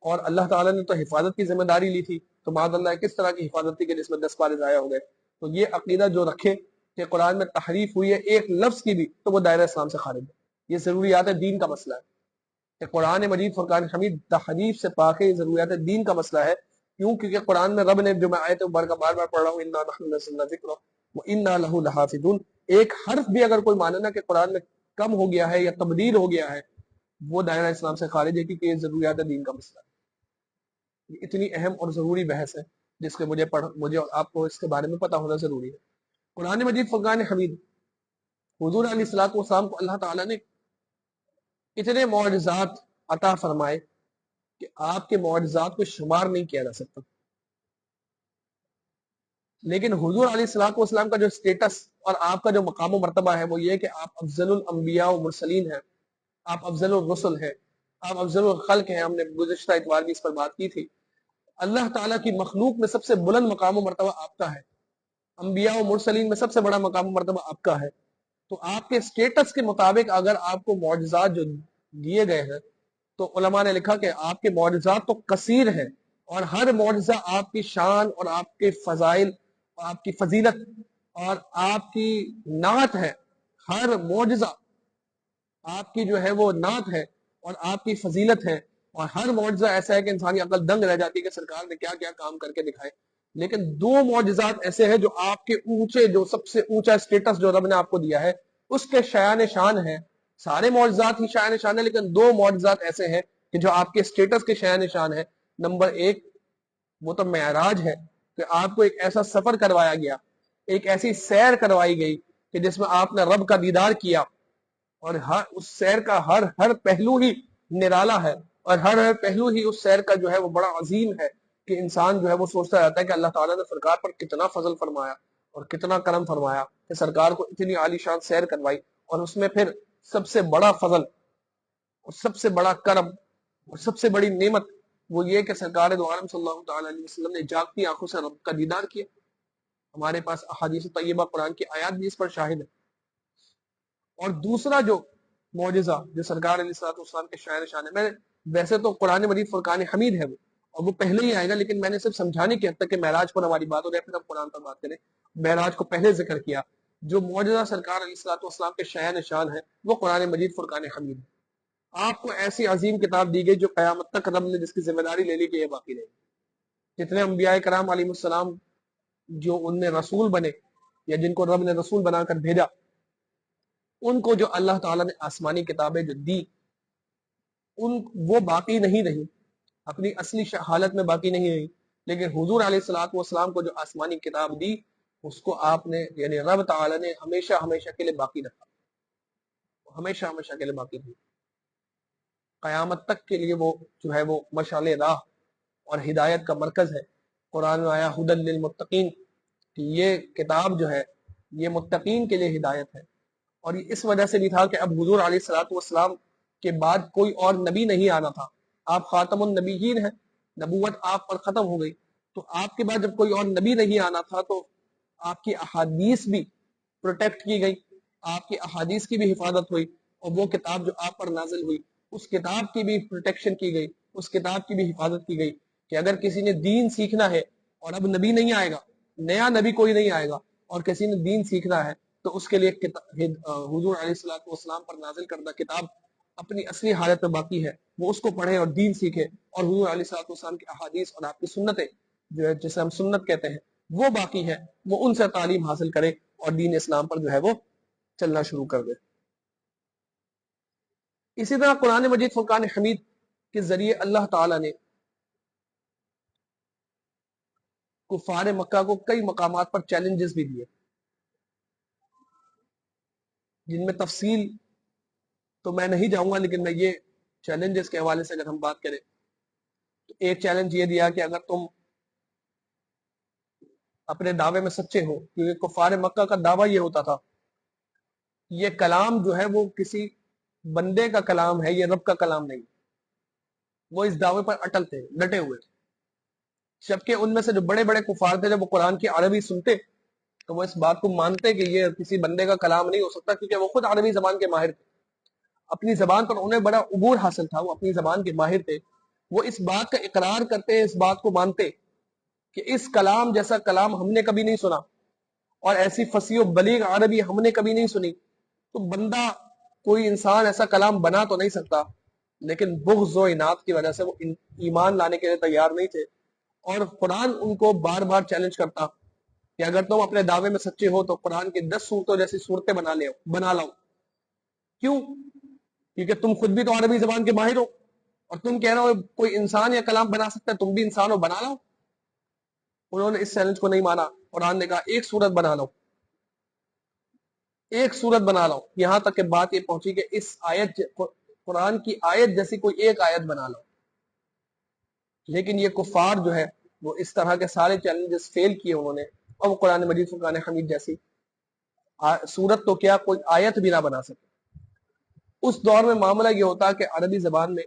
اور اللہ تعالیٰ نے تو حفاظت کی ذمہ داری لی تھی، تو معاذ اللہ کس طرح کی حفاظت تھی کہ جس میں 10 پارے ضائع ہو گئے۔ تو یہ عقیدہ جو رکھے کہ قرآن میں تحریف ہوئی ہے ایک لفظ کی بھی، تو وہ دائرہ اسلام سے خارج ہے۔ یہ ضروریات دین کا مسئلہ ہے کہ قرآن مجید فرقان حمید تحریف سے پاک ہے، یہ ضروریات دین کا مسئلہ ہے۔ کیوں؟ کیونکہ قرآن میں رب نے جو میں آیت مبارکہ بار بار پڑھ رہا ہوں، انا نحن نزلنا الذکر وانا لہ لحافظون، ایک حرف بھی اگر کوئی مانے نا کہ قرآن میں کم ہو گیا ہے یا تبدیل ہو گیا ہے، وہ دائرہ اسلام سے خارج ہے، کیونکہ یہ ضروریات دین کا مسئلہ ہے۔ یہ اتنی اہم اور ضروری بحث ہے جس کے مجھے اور آپ کو اس کے بارے میں پتہ ہونا ضروری ہے۔ قرآن مجید فرقان حمید، حضور علیہ الصلوۃ والسلام کو اللہ تعالیٰ نے اتنے معجزات عطا فرمائے کہ آپ کے معجزات کو شمار نہیں کیا جا سکتا، لیکن حضور علیہ الصلوۃ والسلام کا جو سٹیٹس اور آپ کا جو مقام و مرتبہ ہے وہ یہ کہ آپ افضل الانبیاء و مرسلین ہیں، آپ افضل الرسل ہیں، آپ افضل الخلق ہیں۔ ہم نے گزشتہ اتوار بھی اس پر بات کی تھی۔ اللہ تعالیٰ کی مخلوق میں سب سے بلند مقام و مرتبہ آپ کا ہے، انبیاء و مرسلین میں سب سے بڑا مقام و مرتبہ آپ کا ہے۔ تو آپ کے سٹیٹس کے مطابق اگر آپ کو معجزات جو دیے گئے ہیں، تو علماء نے لکھا کہ آپ کے معجزات تو کثیر ہیں، اور ہر معجزہ آپ کی شان اور آپ کے فضائل اور آپ کی فضیلت اور آپ کی نعت ہے، ہر معجزہ آپ کی جو ہے وہ نعت ہے اور آپ کی فضیلت ہے، اور ہر معجزہ ایسا ہے کہ انسانی عقل دنگ رہ جاتی ہے کہ سرکار نے کیا کیا کام کر کے دکھائے. لیکن دو معجزات ایسے ہیں جو آپ کے اونچے، جو سب سے اونچا اسٹیٹس جو رب نے آپ کو دیا ہے اس کے شایان شان ہیں. سارے معجزات ہی شایان شان ہیں، لیکن دو معجزات ایسے ہیں کہ جو آپ کے اسٹیٹس کے شایان شان ہیں. نمبر ایک وہ تو معراج ہے کہ آپ کو ایک ایسا سفر کروایا گیا، ایک ایسی سیر کروائی گئی کہ جس میں آپ نے رب کا دیدار کیا، اور اس سیر کا ہر پہلو ہی نرالا ہے، اور ہر پہلو ہی اس سیر کا جو ہے وہ بڑا عظیم ہے کہ انسان جو ہے وہ سوچتا رہتا ہے کہ اللہ تعالیٰ نے سرکار پر کتنا فضل فرمایا اور کتنا کرم فرمایا کہ سرکار کو اتنی عالی شان سیر کروائی. اور اس میں پھر سب سے بڑا فضل اور سب سے بڑا کرم اور سب سے بڑی نعمت وہ یہ کہ سرکار دو عالم صلی اللہ تعالیٰ علیہ وسلم نے جاگتی آنکھوں سے رب کا دیدار کیا. ہمارے پاس احادیث طیبہ قرآن کی آیات بھی اس پر شاہد ہے. اور دوسرا جو معجزہ جو سرکار علیہ الصلوۃ والسلام کے شاعر شان ہے، میں ویسے تو قرآن مجید فرقان حمید ہے وہ، اور وہ پہلے ہی آئے گا، لیکن میں نے صرف سمجھانے کی حد تک کہ معراج پر ہماری بات ہو رہی ہے، پھر ہم قرآن پر بات کریں. معراج کو پہلے ذکر کیا. جو معجزہ سرکار علیہ الصلوۃ والسلام کے شاعر شان ہے وہ قرآن مجید فرقان حمید ہے. آپ کو ایسی عظیم کتاب دی گئی جو قیامت تک رب نے جس کی ذمہ داری لے لی کہ یہ باقی رہے گی. جتنے انبیاء کرام علیہ السلام جو ان میں رسول بنے یا جن کو رب نے رسول بنا کر بھیجا، ان کو جو اللہ تعالیٰ نے آسمانی کتابیں جو دی وہ باقی نہیں رہی، اپنی اصلی حالت میں باقی نہیں رہی. لیکن حضور علیہ الصلوۃ والسلام کو جو آسمانی کتاب دی اس کو آپ نے یعنی رب تعالیٰ نے ہمیشہ ہمیشہ کے لیے باقی رکھا، ہمیشہ ہمیشہ کے لیے باقی رہی. قیامت تک کے لیے وہ جو ہے وہ مشعل راہ اور ہدایت کا مرکز ہے. قرآن میں آیا ہدی للمتقین کہ یہ کتاب جو ہے یہ متقین کے لیے ہدایت ہے. اور یہ اس وجہ سے بھی تھا کہ اب حضور علیہ الصلوۃ والسلام کے بعد کوئی اور نبی نہیں آنا تھا. آپ خاتم النبیین ہیں، نبوت آپ پر ختم ہو گئی. تو آپ کے بعد جب کوئی اور نبی نہیں آنا تھا تو آپ کی احادیث بھی پروٹیکٹ کی گئی، آپ کی احادیث کی بھی حفاظت ہوئی، اور وہ کتاب جو آپ پر نازل ہوئی اس کتاب کی بھی پروٹیکشن کی گئی، اس کتاب کی بھی حفاظت کی گئی کہ اگر کسی نے دین سیکھنا ہے اور اب نبی نہیں آئے گا، نیا نبی کوئی نہیں آئے گا، اور کسی نے دین سیکھنا ہے تو اس کے لیے حضور علیہ الصلوۃ والسلام پر نازل کردہ کتاب اپنی اصلی حالت میں باقی ہے، وہ اس کو پڑھے اور دین سیکھے. اور حضور علیہ الصلوۃ والسلام کی احادیث اور آپ کی سنتیں جو ہے جسے ہم سنت کہتے ہیں وہ باقی ہے، وہ ان سے تعلیم حاصل کرے اور دین اسلام پر جو ہے وہ چلنا شروع کر دے. اسی طرح قرآن مجید فرقان حمید کے ذریعے اللہ تعالیٰ نے کفار مکہ کو کئی مقامات پر چیلنجز بھی دیے، جن میں تفصیل تو میں نہیں جاؤں گا، لیکن میں یہ چیلنجز کے حوالے سے اگر ہم بات کریں تو ایک چیلنج یہ دیا کہ اگر تم اپنے دعوے میں سچے ہو، کیونکہ کفار مکہ کا دعویٰ یہ ہوتا تھا یہ کلام جو ہے وہ کسی بندے کا کلام ہے، یہ رب کا کلام نہیں. وہ اس دعوے پر اٹل تھے، ڈٹے ہوئے تھے. جبکہ ان میں سے جو بڑے بڑے کفار تھے جب وہ قرآن کی عربی سنتے تو وہ اس بات کو مانتے کہ یہ کسی بندے کا کلام نہیں ہو سکتا، کیونکہ وہ خود عربی زبان کے ماہر تھے، اپنی زبان پر انہیں بڑا عبور حاصل تھا، وہ اپنی زبان کے ماہر تھے. وہ اس بات کا اقرار کرتے، اس بات کو مانتے کہ اس کلام جیسا کلام ہم نے کبھی نہیں سنا اور ایسی فصیح و بلیغ عربی ہم نے کبھی نہیں سنی. تو بندہ کوئی انسان ایسا کلام بنا تو نہیں سکتا، لیکن بغض و عناد کی وجہ سے وہ ایمان لانے کے لیے تیار نہیں تھے. اور قرآن ان کو بار بار چیلنج کرتا کہ اگر تم اپنے دعوے میں سچے ہو تو قرآن کی 10 صورتوں جیسی صورتیں بنا لاؤ. کیوں؟ کیونکہ تم خود بھی تو عربی زبان کے ماہر ہو، اور تم کہہ رہے ہو کوئی انسان یا کلام بنا سکتا ہے، تم بھی انسان ہو، بنا لاؤ. انہوں نے اس چیلنج کو نہیں مانا. قرآن نے کہا ایک صورت بنا لو، ایک صورت بنا لو. یہاں تک کہ بات یہ پہنچی کہ اس آیت قرآن کی آیت جیسی کوئی ایک آیت بنا لو. لیکن یہ کفار جو ہے وہ اس طرح کے سارے چیلنجز فیل کیے انہوں نے، اور وہ قرآن مجید فرقان حمید جیسی صورت تو کیا کوئی آیت بھی نہ بنا سکے. اس دور میں معاملہ یہ ہوتا کہ عربی زبان میں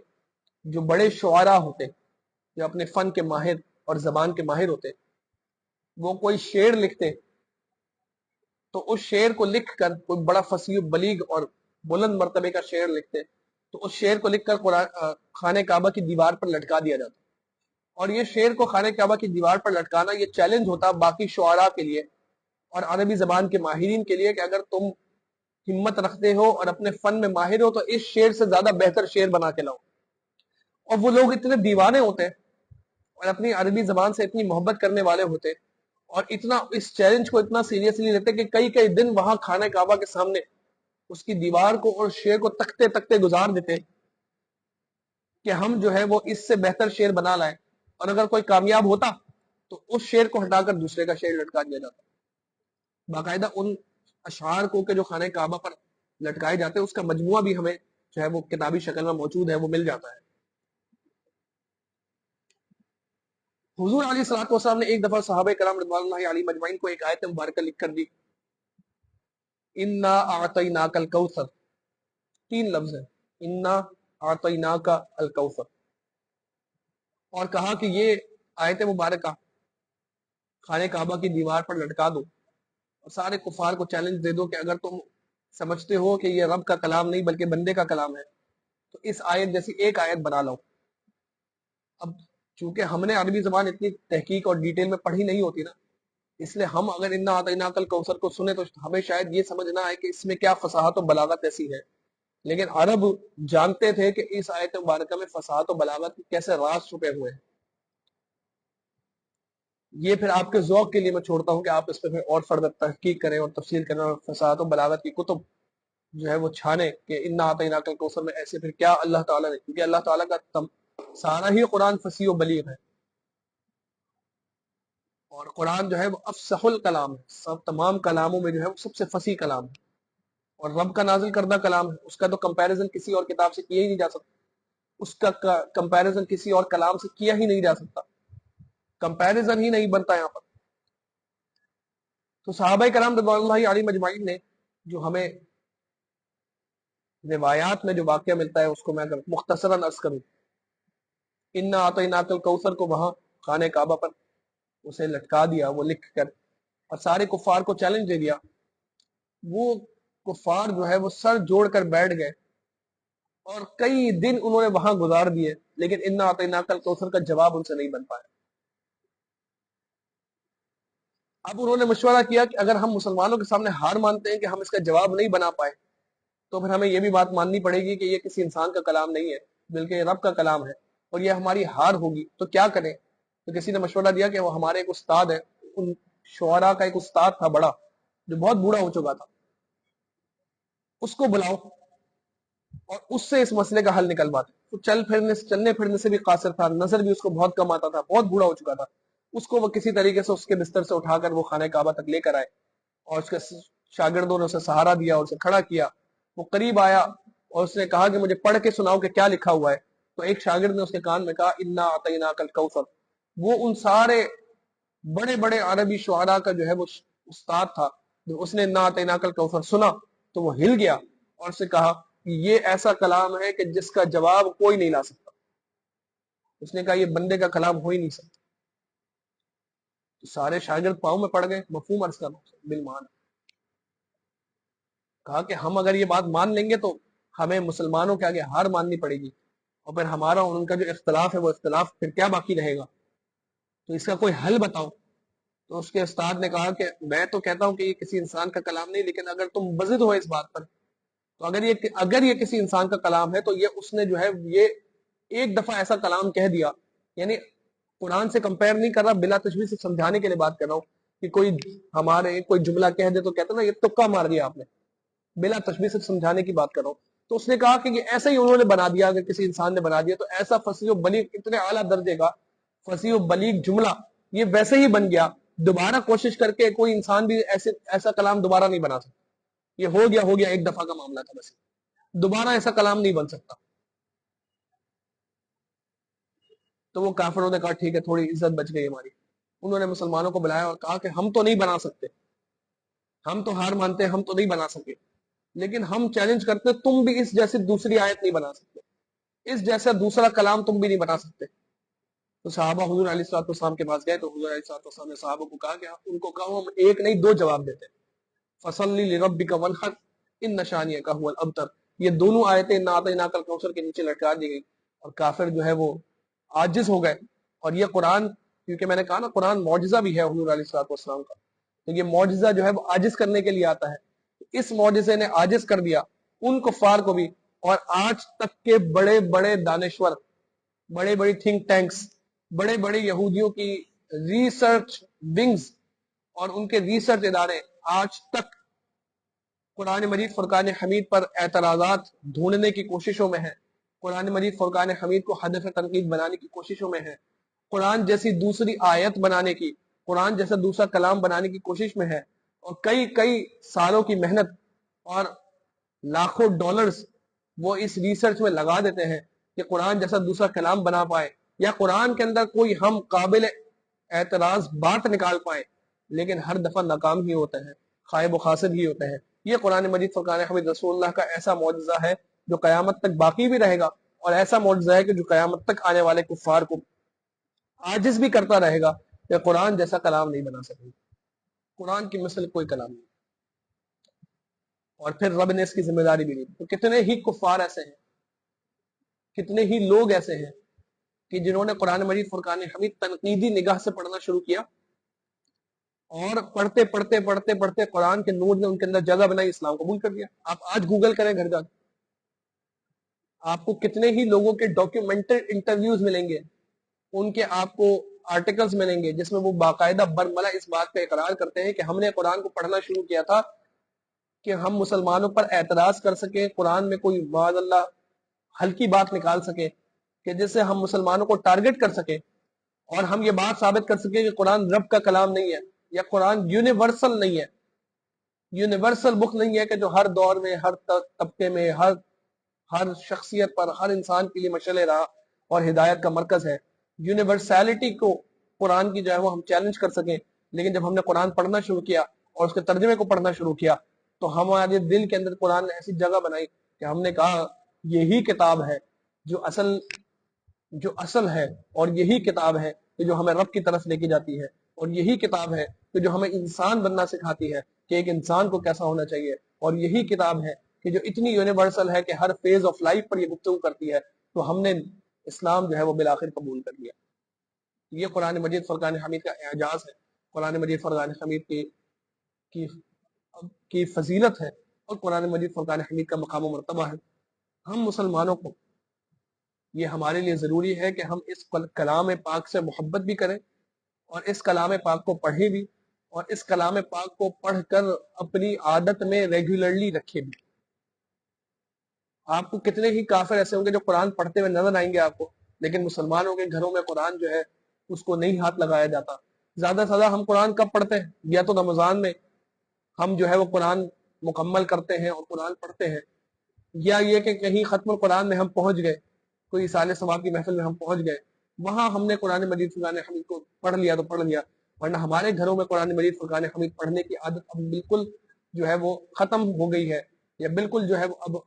جو بڑے شعراء ہوتے جو اپنے فن کے ماہر اور زبان کے ماہر ہوتے، وہ کوئی شعر لکھتے تو اس شعر کو لکھ کر کوئی بڑا فصیح و بلیغ اور بلند مرتبے کا شعر لکھتے تو اس شعر کو لکھ کر خانہ کعبہ کی دیوار پر لٹکا دیا جاتا. اور یہ شعر کو خانہ کعبہ کی دیوار پر لٹکانا یہ چیلنج ہوتا باقی شعراء کے لیے اور عربی زبان کے ماہرین کے لیے کہ اگر تم ہمت رکھتے ہو اور اپنے فن میں ماہر ہو تو اس شعر سے زیادہ بہتر شعر بنا کے لاؤ. اور وہ لوگ اتنے دیوانے ہوتے ہیں اور اپنی عربی زبان سے اتنی محبت کرنے والے ہوتے اور اتنا اس چیلنج کو اتنا سیریسلی لیتے کہ کئی کئی دن وہاں خانہ کعبہ کے سامنے اس کی دیوار کو اور شعر کو تکتے تکتے گزار دیتے کہ ہم جو ہے وہ اس سے بہتر شعر بنا لائیں. اور اگر کوئی کامیاب ہوتا تو اس شعر کو ہٹا کر دوسرے کا شعر لٹکا دیا جاتا. باقاعدہ ان اشعار کو کہ جو خانہ کعبہ پر لٹکائے جاتے ہیں اس کا مجموعہ بھی ہمیں جو ہے وہ کتابی شکل میں موجود ہے، وہ مل جاتا ہے. حضور علیہ الصلوۃ والسلام نے ایک دفعہ صحابہ کرام رضوان اللہ علیہ مجمعین کو ایک آیت مبارکہ لکھ کر دی، انا اعطیناک الکوثر. 3 لفظ ہیں، انا اعطیناک الکوثر، اور کہا کہ یہ آیت مبارکہ خانہ کعبہ کی دیوار پر لٹکا دو اور سارے کفار کو چیلنج دے دو کہ اگر تم سمجھتے ہو کہ یہ رب کا کلام نہیں بلکہ بندے کا کلام ہے تو اس آیت جیسی ایک آیت بنا لو. اب چونکہ ہم نے عربی زبان اتنی تحقیق اور ڈیٹیل میں پڑھی نہیں ہوتی نا، اس لیے ہم اگر انا اعطیناک الکوثر کو سنیں تو ہمیں شاید یہ سمجھ نہ آئے کہ اس میں کیا فصاحت و بلاغت ایسی ہے. لیکن عرب جانتے تھے کہ اس آیت مبارکہ میں فصاحت و بلاغت کے کیسے راز چھپے ہوئے ہیں. یہ پھر آپ کے ذوق کے لیے میں چھوڑتا ہوں کہ آپ اس پہ پھر اور فردر تحقیق کریں اور تفسیر کریں اور فصاحت و بلاغت کی کتب جو ہے وہ چھانے کہ انا اعطیناک الکوثر میں ایسے پھر کیا اللہ تعالیٰ نے، کیونکہ اللہ تعالیٰ کا سارا ہی قرآن فصیح و بلیغ ہے اور قرآن جو ہے وہ افصح الکلام ہے، سب تمام کلاموں میں جو ہے وہ سب سے فصیح کلام ہے اور رب کا نازل کردہ کلام ہے. اس کا تو کمپیریزن کسی اور کتاب سے کیا ہی نہیں جا سکتا، اس کا کمپیریزن کسی اور کلام سے کیا ہی نہیں جا سکتا، کمپیریزن ہی نہیں بنتا یہاں پر. تو صحابہ کرام رضوان اللہ علیہ مجمعین نے جو ہمیں روایات میں جو واقعہ ملتا ہے اس کو میں اگر مختصراً عرض کروں، انا اعطیناک الکوثر کو وہاں خانہ کعبہ پر اسے لٹکا دیا وہ لکھ کر اور سارے کفار کو چیلنج دے دیا. وہ کفار جو ہے وہ سر جوڑ کر بیٹھ گئے اور کئی دن انہوں نے وہاں گزار دیے، لیکن انا اعطیناک الکوثر کا جواب ان سے نہیں بن پایا. اب انہوں نے مشورہ کیا کہ اگر ہم مسلمانوں کے سامنے ہار مانتے ہیں کہ ہم اس کا جواب نہیں بنا پائے تو پھر ہمیں یہ بھی بات ماننی پڑے گی کہ یہ کسی انسان کا کلام نہیں ہے بلکہ یہ رب کا کلام ہے اور یہ ہماری ہار ہوگی. تو کیا کریں؟ تو کسی نے مشورہ دیا کہ وہ ہمارے ایک استاد ہے، ان شعراء کا ایک استاد تھا بڑا جو بہت بوڑھا ہو چکا تھا، اس کو بلاؤ اور اس سے اس مسئلے کا حل نکلواتے. تو چلنے پھرنے سے بھی قاصر تھا، نظر بھی اس کو بہت کم آتا تھا، بہت بوڑھا ہو چکا تھا. اس کو وہ کسی طریقے سے اس کے بستر سے اٹھا کر وہ خانہ کعبہ تک لے کر آئے اور اس کے شاگردوں نے اسے سہارا دیا اور اسے کھڑا کیا. وہ قریب آیا اور اس نے کہا کہ مجھے پڑھ کے سناؤ کہ کیا لکھا ہوا ہے. تو ایک شاگرد نے اس کے کان میں کہا انا اعطیناک الکوثر. وہ ان سارے بڑے بڑے عربی شعراء کا جو ہے وہ استاد تھا. جو اس نے انا اعطیناک الکوثر سنا تو وہ ہل گیا اور اسے کہا کہ یہ ایسا کلام ہے کہ جس کا جواب کوئی نہیں لا سکتا. اس نے کہا یہ بندے کا کلام ہو ہی نہیں سکتا. تو سارے شاگرد پاؤں میں پڑ گئے. مفہوم عرض کر بالمان کہا کہ ہم اگر یہ بات مان لیں گے تو ہمیں مسلمانوں کے آگے ہار ماننی پڑے گی اور پھر ہمارا اور ان کا جو اختلاف ہے وہ اختلاف پھر کیا باقی رہے گا، تو اس کا کوئی حل بتاؤ. تو اس کے استاد نے کہا کہ میں تو کہتا ہوں کہ یہ کسی انسان کا کلام نہیں، لیکن اگر تم بضد ہو اس بات پر تو اگر یہ کسی انسان کا کلام ہے تو یہ اس نے جو ہے یہ ایک دفعہ ایسا کلام کہہ دیا، یعنی قرآن سے کمپیئر نہیں کر رہا، بلا تشبیہ سے سمجھانے کے لیے بات کر رہا ہوں کہ کوئی ہمارے کوئی جملہ کہہ دے تو کہتے نا یہ تکا مار دیا آپ نے، بلا تشبیہ سے سمجھانے کی بات کر رہا ہوں. تو اس نے کہا کہ یہ ایسا ہی انہوں نے بنا دیا، اگر کسی انسان نے بنا دیا تو ایسا فصیح و بلیغ اتنے اعلیٰ درجے کا فصیح و بلیغ جملہ یہ ویسے ہی بن گیا، دوبارہ کوشش کر کے کوئی انسان بھی ایسا کلام دوبارہ نہیں بنا سکتا. یہ ہو گیا ایک دفعہ کا معاملہ تھا، بس دوبارہ ایسا کلام نہیں بن سکتا. تو وہ کافروں نے کہا ٹھیک ہے، تھوڑی عزت بچ گئی ہماری. انہوں نے مسلمانوں کو بلایا اور کہا کہ ہم تو نہیں بنا سکتے، ہم تو ہار مانتے ہیں، ہم تو نہیں بنا سکے، لیکن ہم چیلنج کرتے تم بھی اس جیسی دوسری آیت نہیں بنا سکتے، اس جیسا دوسرا کلام تم بھی نہیں بنا سکتے. تو صحابہ حضور علیہ الصلوۃ والسلام کے پاس گئے تو حضور علیہ الصلوۃ والسلام نے صحابہ کو کہا کہ ان کو کہا ہم ایک نہیں 2 جواب دیتے ہیں. فصلی لربک وانحر ان شانئک هو الابتر. یہ دونوں آیتیں انا اعطیناک الکوثر کے نیچے لٹکا دی گئی اور کافر جو ہے وہ عاجز ہو گئے. اور یہ قرآن، کیونکہ میں نے کہا نا قرآن معجزہ بھی ہے حضور علیہ الصلوۃ والسلام کا، تو یہ معجزہ جو ہے وہ عاجز کرنے کے لیے آتا ہے. اس معجزے نے عاجز کر دیا ان کفار کو بھی. اور آج تک کے بڑے بڑے دانشور، بڑے بڑے تھنک ٹینکس، بڑے بڑے یہودیوں کی ریسرچ ونگز اور ان کے ریسرچ ادارے آج تک قرآن مجید فرقان حمید پر اعتراضات ڈھونڈنے کی کوششوں میں ہیں. قرآن مجید فرقان حمید کو ہدف تنقید بنانے کی کوششوں میں ہیں. قرآن جیسی دوسری آیت بنانے کی، قرآن جیسا دوسرا کلام بنانے کی کوشش میں ہے. اور کئی کئی سالوں کی محنت اور لاکھوں ڈالرز وہ اس ریسرچ میں لگا دیتے ہیں کہ قرآن جیسا دوسرا کلام بنا پائے، یا قرآن کے اندر کوئی ہم قابل اعتراض بات نکال پائے. لیکن ہر دفعہ ناکام ہی ہوتے ہیں، خائب و خاسر ہی ہوتے ہیں. یہ قرآن مجید فرقان حمید رسول اللہ کا ایسا معجزہ ہے جو قیامت تک باقی بھی رہے گا، اور ایسا معجزہ ہے کہ جو قیامت تک آنے والے کفار کو عاجز بھی کرتا رہے گا کہ قرآن جیسا کلام نہیں بنا سکے. قرآن کی مثل کوئی کلام نہیں. اور پھر رب نے اس کی ذمہ داری بھی لی. تو کتنے ہی کفار ایسے ہیں، کتنے ہی لوگ ایسے ہیں کہ جنہوں نے قرآن مجید فرقان حمید تنقیدی نگاہ سے پڑھنا شروع کیا، اور پڑھتے پڑھتے پڑھتے پڑھتے قرآن کے نور نے ان کے اندر جگہ بنائی، اسلام قبول کر دیا. آپ آج گوگل کریں گھر جا کے، آپ کو کتنے ہی لوگوں کے ڈاکیومنٹڈ انٹرویوز ملیں گے، ان کے آپ کو آرٹیکلز ملیں گے جس میں وہ باقاعدہ برملا اس بات کا اقرار کرتے ہیں کہ ہم نے قرآن کو پڑھنا شروع کیا تھا کہ ہم مسلمانوں پر اعتراض کر سکیں، قرآن میں کوئی معاذ اللہ ہلکی بات نکال سکے کہ جس سے ہم مسلمانوں کو ٹارگٹ کر سکیں، اور ہم یہ بات ثابت کر سکیں کہ قرآن رب کا کلام نہیں ہے، یا قرآن یونیورسل نہیں ہے، یونیورسل بک نہیں ہے کہ جو ہر دور میں، ہر طبقے میں، ہر شخصیت پر، ہر انسان کے لیے مشعل راہ اور ہدایت کا مرکز ہے. یونیورسلٹی کو قرآن کی جو ہے وہ ہم چیلنج کر سکیں. لیکن جب ہم نے قرآن پڑھنا شروع کیا اور اس کے ترجمے کو پڑھنا شروع کیا تو ہمارے دل کے اندر قرآن نے ایسی جگہ بنائی کہ ہم نے کہا یہی کتاب ہے جو اصل ہے، اور یہی کتاب ہے کہ جو ہمیں رب کی طرف لے کے جاتی ہے، اور یہی کتاب ہے کہ جو ہمیں انسان بننا سکھاتی ہے کہ ایک انسان کو کیسا ہونا چاہیے، اور یہی کتاب ہے کہ جو اتنی یونیورسل ہے کہ ہر فیز آف لائف پر یہ گفتگو کرتی ہے. تو ہم نے اسلام جو ہے وہ بالآخر قبول کر لیا. یہ قرآن مجید فرقان حمید کا اعجاز ہے، قرآن مجید فرقان حمید کی فضیلت ہے، اور قرآن مجید فرقان حمید کا مقام و مرتبہ ہے. ہم مسلمانوں کو یہ ہمارے لیے ضروری ہے کہ ہم اس کلام پاک سے محبت بھی کریں، اور اس کلام پاک کو پڑھیں بھی، اور اس کلام پاک کو پڑھ کر اپنی عادت میں ریگولرلی رکھیں بھی. آپ کو کتنے ہی کافر ایسے ہوں گے جو قرآن پڑھتے ہوئے نظر آئیں گے آپ کو، لیکن مسلمانوں کے گھروں میں قرآن جو ہے اس کو نہیں ہاتھ لگایا جاتا. زیادہ سے زیادہ ہم قرآن کب پڑھتے ہیں؟ یا تو رمضان میں ہم جو ہے وہ قرآن مکمل کرتے ہیں اور قرآن پڑھتے ہیں، یا یہ کہ کہیں ختم القرآن میں ہم پہنچ گئے، کوئی سال ثواب کی محفل میں ہم پہنچ گئے، وہاں ہم نے قرآن مجید فرقان حمید کو پڑھ لیا تو پڑھ لیا. ورنہ ہمارے گھروں میں قرآن مجید فرقان حمید پڑھنے کی عادت اب بالکل جو ہے وہ ختم ہو گئی ہے، یا بالکل جو ہے وہ اب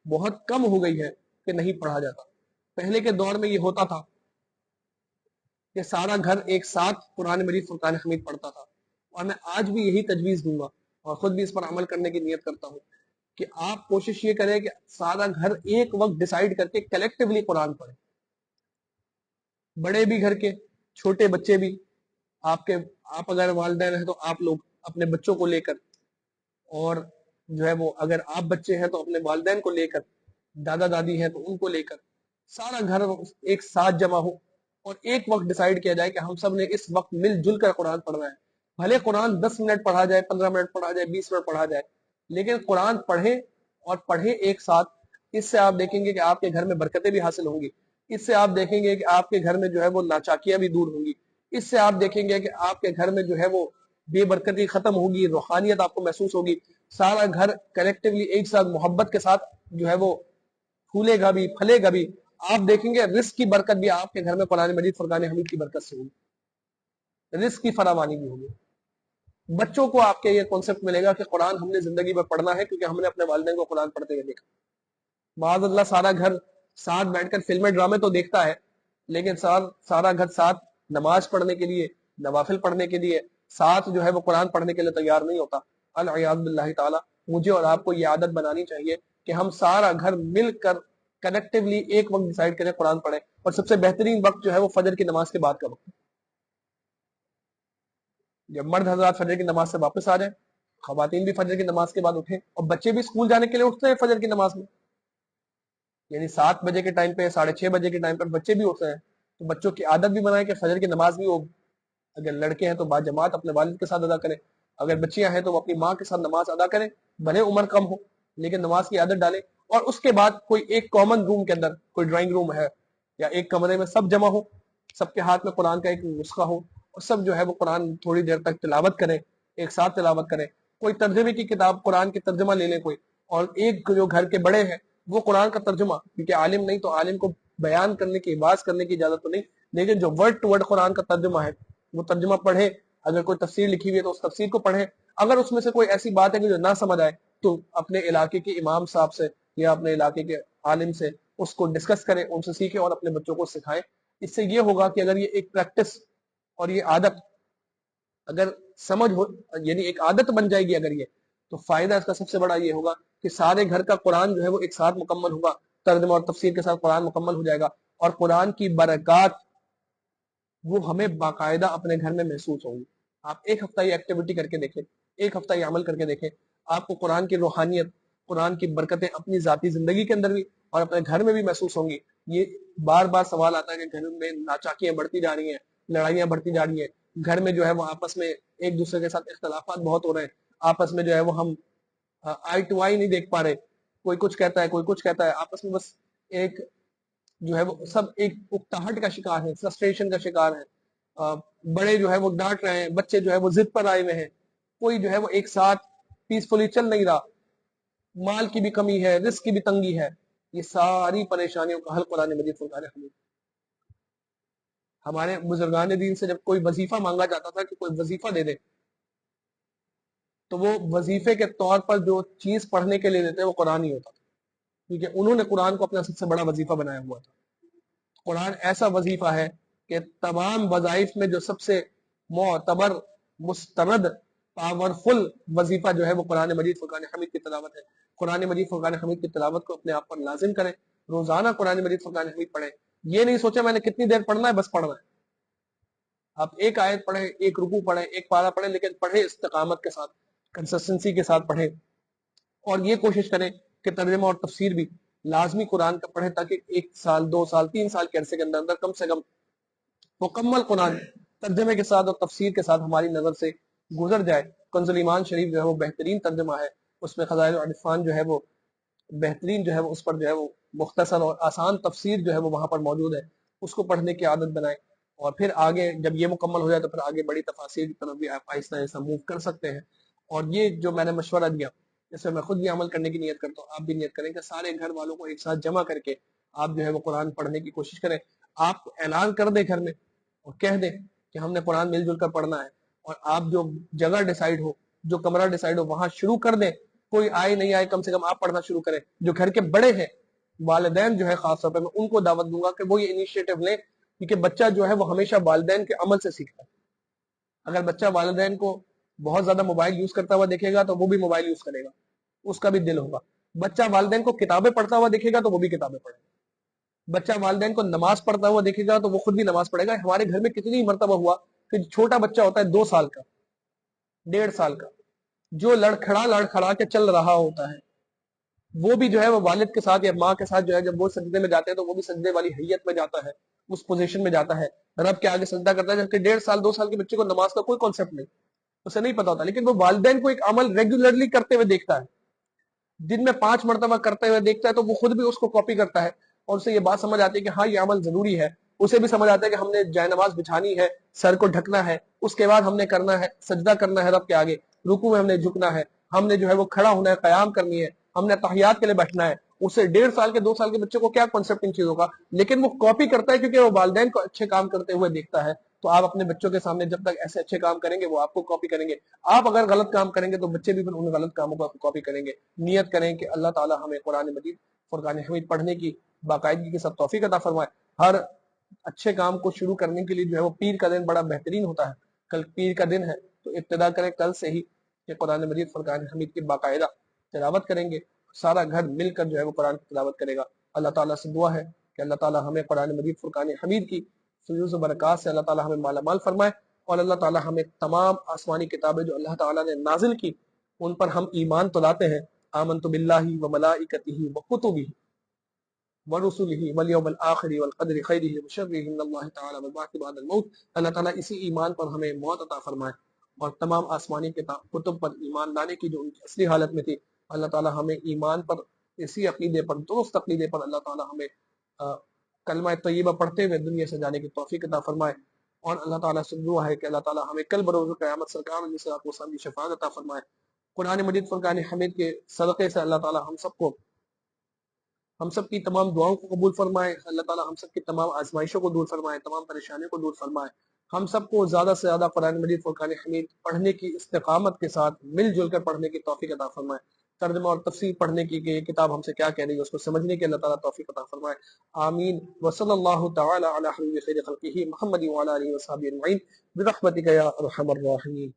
بہت کم ہو گئی ہے کہ نہیں پڑھا جاتا. پہلے کے دور میں یہ ہوتا تھا کہ سارا گھر ایک ساتھ قرآن مجید فرقان حمید پڑھتا تھا. اور میں آج بھی یہی تجویز دوں گا اور خود بھی اس پر عمل کرنے کی نیت کرتا ہوں کہ آپ کوشش یہ کریں کہ سارا گھر ایک وقت ڈیسائیڈ کر کے کلیکٹیولی قرآن پڑھیں. بڑے بھی گھر کے، چھوٹے بچے بھی، آپ اگر والدین ہیں تو آپ لوگ اپنے بچوں کو لے کر، اور جو ہے وہ اگر آپ بچے ہیں تو اپنے والدین کو لے کر، دادا دادی ہیں تو ان کو لے کر، سارا گھر ایک ساتھ جمع ہو اور ایک وقت ڈیسائیڈ کیا جائے کہ ہم سب نے اس وقت مل جل کر قرآن پڑھنا ہے. بھلے قرآن 10 منٹ پڑھا جائے، 15 منٹ پڑھا جائے، 20 منٹ پڑھا جائے، لیکن قرآن پڑھیں اور پڑھیں ایک ساتھ. اس سے آپ دیکھیں گے کہ آپ کے گھر میں برکتیں بھی حاصل ہوں گی. اس سے آپ دیکھیں گے کہ آپ کے گھر میں جو ہے وہ ناچاکیاں بھی دور ہوں گی. اس سے آپ دیکھیں گے کہ آپ کے گھر میں جو ہے وہ بے برکتی ختم ہوگی، روحانیت آپ کو محسوس ہوگی. سارا گھر کلیکٹیولی ایک ساتھ محبت کے ساتھ جو ہے وہ پھولے گا بھی، پھلے گا بھی. آپ دیکھیں گے رزق کی برکت بھی آپ کے گھر میں قرآن مجید فرقان حمید کی برکت سے ہوگی، رزق کی فراوانی بھی ہوگی. بچوں کو آپ کے یہ کانسیپٹ ملے گا کہ قرآن ہم نے زندگی میں پڑھنا ہے کیونکہ ہم نے اپنے والدین کو قرآن پڑھتے ہوئے دیکھا. معاذ اللہ سارا گھر ساتھ بیٹھ کر فلمیں ڈرامے تو دیکھتا ہے، لیکن سارا گھر ساتھ نماز پڑھنے کے لیے، نوافل پڑھنے کے لیے، ساتھ جو ہے وہ قرآن پڑھنے کے لیے تیار نہیں ہوتا. العیاذ باللہ تعالی. مجھے اور آپ کو یہ عادت بنانی چاہیے کہ ہم سارا گھر مل کر کنیکٹیولی ایک وقت ڈیسائیڈ کریں قرآن پڑھیں. اور سب سے بہترین وقت جو ہے وہ فجر کی نماز کے بعد کا وقت. جب مرد حضرات فجر کی نماز سے واپس آ جائیں، خواتین بھی فجر کی نماز کے بعد اٹھیں، اور بچے بھی اسکول جانے کے لیے اٹھتے ہیں فجر کی نماز میں، یعنی 7 بجے کے ٹائم پہ 6:30 بجے کے ٹائم پر بچے بھی اٹھتے ہیں، تو بچوں کی عادت بھی بنائیں کہ فجر کی نماز بھی وہ اگر لڑکے ہیں تو با جماعت اپنے والد کے ساتھ ادا کریں، اگر بچیاں ہیں تو وہ اپنی ماں کے ساتھ نماز ادا کریں، بھلے عمر کم ہو لیکن نماز کی عادت ڈالیں، اور اس کے بعد کوئی ایک کامن روم کے اندر کوئی ڈرائنگ روم ہے یا ایک کمرے میں سب جمع ہو، سب کے ہاتھ میں قرآن کا ایک نسخہ ہو، اور سب جو ہے وہ قرآن تھوڑی دیر تک تلاوت کریں، ایک ساتھ تلاوت کریں، کوئی ترجمے کی کتاب قرآن کی ترجمہ لے لیں کوئی، اور ایک جو گھر کے بڑے ہیں وہ قرآن کا ترجمہ، کیونکہ عالم نہیں تو عالم کو بیان کرنے کی باز کرنے کی اجازت تو نہیں، لیکن جو ورڈ ٹو ورڈ قرآن کا ترجمہ ہے وہ ترجمہ پڑھے، اگر کوئی تفسیر لکھی ہوئی ہے تو اس تفسیر کو پڑھیں، اگر اس میں سے کوئی ایسی بات ہے کہ جو نہ سمجھ آئے تو اپنے علاقے کے امام صاحب سے یا اپنے علاقے کے عالم سے اس کو ڈسکس کریں، ان سے سیکھیں اور اپنے بچوں کو سکھائیں۔ اس سے یہ ہوگا کہ اگر یہ ایک پریکٹس اور یہ عادت اگر سمجھ ہو، یعنی ایک عادت بن جائے گی اگر یہ، تو فائدہ اس کا سب سے بڑا یہ ہوگا کہ سارے گھر کا قرآن جو ہے وہ ایک ساتھ مکمل ہوگا، ترجمہ اور تفسیر کے ساتھ قرآن مکمل ہو جائے گا، اور قرآن کی برکات وہ ہمیں باقاعدہ اپنے گھر میں محسوس ہوں گی۔ آپ ایک ہفتہ یہ ایکٹیویٹی کر کے دیکھیں، ایک ہفتہ یہ عمل کر کے دیکھیں، آپ کو قرآن کی روحانیت، قرآن کی برکتیں اپنی ذاتی زندگی کے اندر بھی اور اپنے گھر میں بھی محسوس ہوں گی۔ یہ بار بار سوال آتا ہے کہ گھر میں ناچاکیاں بڑھتی جا رہی ہیں، لڑائیاں بڑھتی جا رہی ہیں، گھر میں جو ہے وہ آپس میں ایک دوسرے کے ساتھ اختلافات بہت ہو رہے ہیں، آپس میں جو ہے وہ ہم آئی ٹو آئی نہیں دیکھ پا رہے، کوئی کچھ کہتا ہے کوئی کچھ کہتا ہے، آپس میں بس ایک جو ہے وہ سب ایک اکتاہٹ کا شکار ہے، فرسٹریشن کا شکار ہے، بڑے جو ہے وہ ڈانٹ رہے ہیں، بچے جو ہے وہ ضد پر آئے ہوئے ہیں، کوئی جو ہے وہ ایک ساتھ پیسفلی چل نہیں رہا، مال کی بھی کمی ہے، رزق کی بھی تنگی ہے۔ یہ ساری پریشانیوں کا حل قرآن مجید فرقان حمید۔ ہمارے بزرگان دین سے جب کوئی وظیفہ مانگا جاتا تھا کہ کوئی وظیفہ دے دے، تو وہ وظیفے کے طور پر جو چیز پڑھنے کے لیے دیتے وہ قرآن ہی ہوتا تھا، کیونکہ انہوں نے قرآن کو اپنا سب سے بڑا وظیفہ بنایا ہوا تھا۔ قرآن ایسا وظیفہ ہے کہ تمام وظائف میں جو سب سے معتبر، مستند، پاورفل وظیفہ جو ہے وہ قرآن مجید فرقان حمید کی تلاوت ہے۔ قرآن مجید فرقان حمید کی تلاوت کو اپنے آپ پر لازم کریں، روزانہ قرآن مجید فرقان حمید پڑھیں، یہ نہیں سوچیں میں نے کتنی دیر پڑھنا ہے، بس پڑھنا ہے۔ آپ ایک آیت پڑھیں، ایک رکوع پڑھیں، ایک پارہ پڑھیں، لیکن پڑھیں استقامت کے ساتھ، کنسسٹنسی کے ساتھ پڑھیں، اور یہ کوشش کریں کہ ترجمہ اور تفسیر بھی لازمی قرآن کا پڑھیں، تاکہ 1 سال 2 سال 3 سال کے عرصے کے اندر اندر کم سے کم مکمل قرآن ترجمے کے ساتھ اور تفسیر کے ساتھ ہماری نظر سے گزر جائے۔ کنز الایمان شریف جو ہے وہ بہترین ترجمہ ہے، اس میں خزائن العرفان جو ہے وہ بہترین جو ہے وہ اس پر جو ہے وہ مختصر اور آسان تفسیر جو ہے وہ وہاں پر موجود ہے، اس کو پڑھنے کی عادت بنائیں، اور پھر آگے جب یہ مکمل ہو جائے تو پھر آگے بڑی تفاسیر کی طرف بھی آپ آہستہ آہستہ موو کر سکتے ہیں۔ اور یہ جو میں نے مشورہ دیا اس میں میں خود بھی عمل کرنے کی نیت کرتا ہوں، آپ بھی نیت کریں کہ سارے گھر والوں کو ایک ساتھ جمع کر کے آپ جو ہے وہ قرآن پڑھنے کی کوشش کریں۔ آپ اعلان کر دیں گھر میں اور کہہ دیں کہ ہم نے قرآن مل جل کر پڑھنا ہے، اور آپ جو جگہ ڈیسائیڈ ہو، جو کمرہ ڈیسائیڈ ہو، وہاں شروع کر دیں، کوئی آئے نہیں آئے کم سے کم آپ پڑھنا شروع کریں۔ جو گھر کے بڑے ہیں، والدین جو ہے خاص طور پہ میں ان کو دعوت دوں گا کہ وہ یہ انیشیٹو لیں، کیونکہ بچہ جو ہے وہ ہمیشہ والدین کے عمل سے سیکھتا ہے۔ اگر بچہ والدین کو بہت زیادہ موبائل یوز کرتا ہوا دیکھے گا تو وہ بھی موبائل یوز کرے گا، اس کا بھی دل ہوگا۔ بچہ والدین کو کتابیں پڑھتا ہوا دیکھے گا تو وہ بھی کتابیں پڑھے گا۔ بچہ والدین کو نماز پڑھتا ہوا دیکھے گا تو وہ خود بھی نماز پڑھے گا۔ ہمارے گھر میں کتنی مرتبہ ہوا کہ چھوٹا بچہ ہوتا ہے 2 سال کا، 1.5 سال کا، جو لڑکھڑا کے چل رہا ہوتا ہے، وہ بھی جو ہے وہ والد کے ساتھ یا ماں کے ساتھ جو ہے جب وہ سجدے میں جاتے ہیں تو وہ بھی سجدے والی حیت میں جاتا ہے، اس پوزیشن میں جاتا ہے، رب کے آگے سجدہ کرتا ہے، جبکہ 1.5 سال 2 سال کے بچے کو نماز کا کوئی کانسیپٹ نہیں، اسے نہیں پتا ہوتا، لیکن وہ والدین کو ایک عمل ریگولرلی کرتے ہوئے دیکھتا ہے، دن میں 5 مرتبہ کرتے ہوئے دیکھتا ہے، تو وہ خود بھی اس کو کاپی کرتا ہے، اور اسے یہ بات سمجھ آتی ہے کہ ہاں یہ عمل ضروری ہے۔ اسے بھی سمجھ آتا ہے کہ ہم نے جائے نماز بچھانی ہے، سر کو ڈھکنا ہے، اس کے بعد ہم نے کرنا ہے سجدہ کرنا ہے رب کے آگے، رکوع میں ہم نے جھکنا ہے، ہم نے جو ہے وہ کھڑا ہونا ہے، قیام کرنی ہے، ہم نے تحیات کے لیے بیٹھنا ہے۔ اسے 1.5 سال کے 2 سال کے بچے کو کیا کانسیپٹ ان چیزوں کا، لیکن وہ کاپی کرتا ہے کیونکہ وہ والدین کو اچھے کام کرتے ہوئے دیکھتا ہے۔ تو آپ اپنے بچوں کے سامنے جب تک ایسے اچھے کام کریں گے وہ آپ کو کاپی کریں گے، آپ اگر غلط کام کریں گے تو بچے بھی پھر ان غلط کاموں کو کاپی کریں گے۔ نیت کریں کہ اللہ تعالی ہمیں قرآن مجید فرقان حمید پڑھنے کی باقاعدگی کے ساتھ توفیق عطا فرمائے۔ ہر اچھے کام کو شروع کرنے کے لیے جو ہے وہ پیر کا دن بڑا بہترین ہوتا ہے، کل پیر کا دن ہے تو ابتدا کریں کل سے ہی کہ قرآن مجید فرقان حمید کی باقاعدہ تلاوت کریں گے، سارا گھر مل کر جو ہے وہ قرآن کی تلاوت کرے گا۔ اللہ تعالیٰ سے دعا ہے کہ اللہ تعالیٰ ہمیں قرآن مجید فرقان حمید کی فیوز و برکات سے اللہ تعالیٰ ہمیں مالا مال فرمائے، اور اللہ تعالی ہمیں تمام آسمانی کتابیں جو اللہ تعالی نے نازل کی ان پر ہم ایمان تو لاتے ہیں، آمنت باللہ وملائکتہ وکتبہ ورسلہ والیوم الآخر والقدر خیرہ وشرہ من اللہ تعالی والبعث بعد الموت۔ اللہ تعالیٰ اسی ایمان پر ہمیں موت عطا فرمائے اور تمام آسمانی کتب پر ایمان لانے کی جو ان کی اصلی حالت میں تھی، اللہ تعالیٰ ہمیں ایمان پر، اسی عقیدے پر، درست عقیدے پر اللہ تعالیٰ ہمیں کلمہ طیبہ پڑھتے ہوئے دنیا سے جانے کی توفیق عطا فرمائے، اور اللہ تعالیٰ سے دعا ہے کہ اللہ تعالیٰ ہمیں کل بروز قیامت سرکار علیہ الصلوۃ والسلام کی شفاعت عطا فرمائے۔ قرآن مجید فرقان حمید کے صدقے سے اللہ تعالیٰ ہم سب کی تمام دعاؤں کو قبول فرمائے، اللہ تعالیٰ ہم سب کی تمام آزمائشوں کو دور فرمائے، تمام پریشانیوں کو دور فرمائے، ہم سب کو زیادہ سے زیادہ قرآن مجید فرقان حمید پڑھنے کی استقامت کے ساتھ مل جل کر پڑھنے کی توفیق عطا فرمائے، ترجمہ اور تفسیر پڑھنے کی کہ یہ کتاب ہم سے کیا کہہ رہی ہے اس کو سمجھنے کی اللہ تعالیٰ توفیق عطا فرمائے، آمین۔ وصلی اللہ تعالی علی حبیب خیر خلقہ محمد وعلی آلہ وصحبہ اجمعین برحمتک یا ارحم الراحمین۔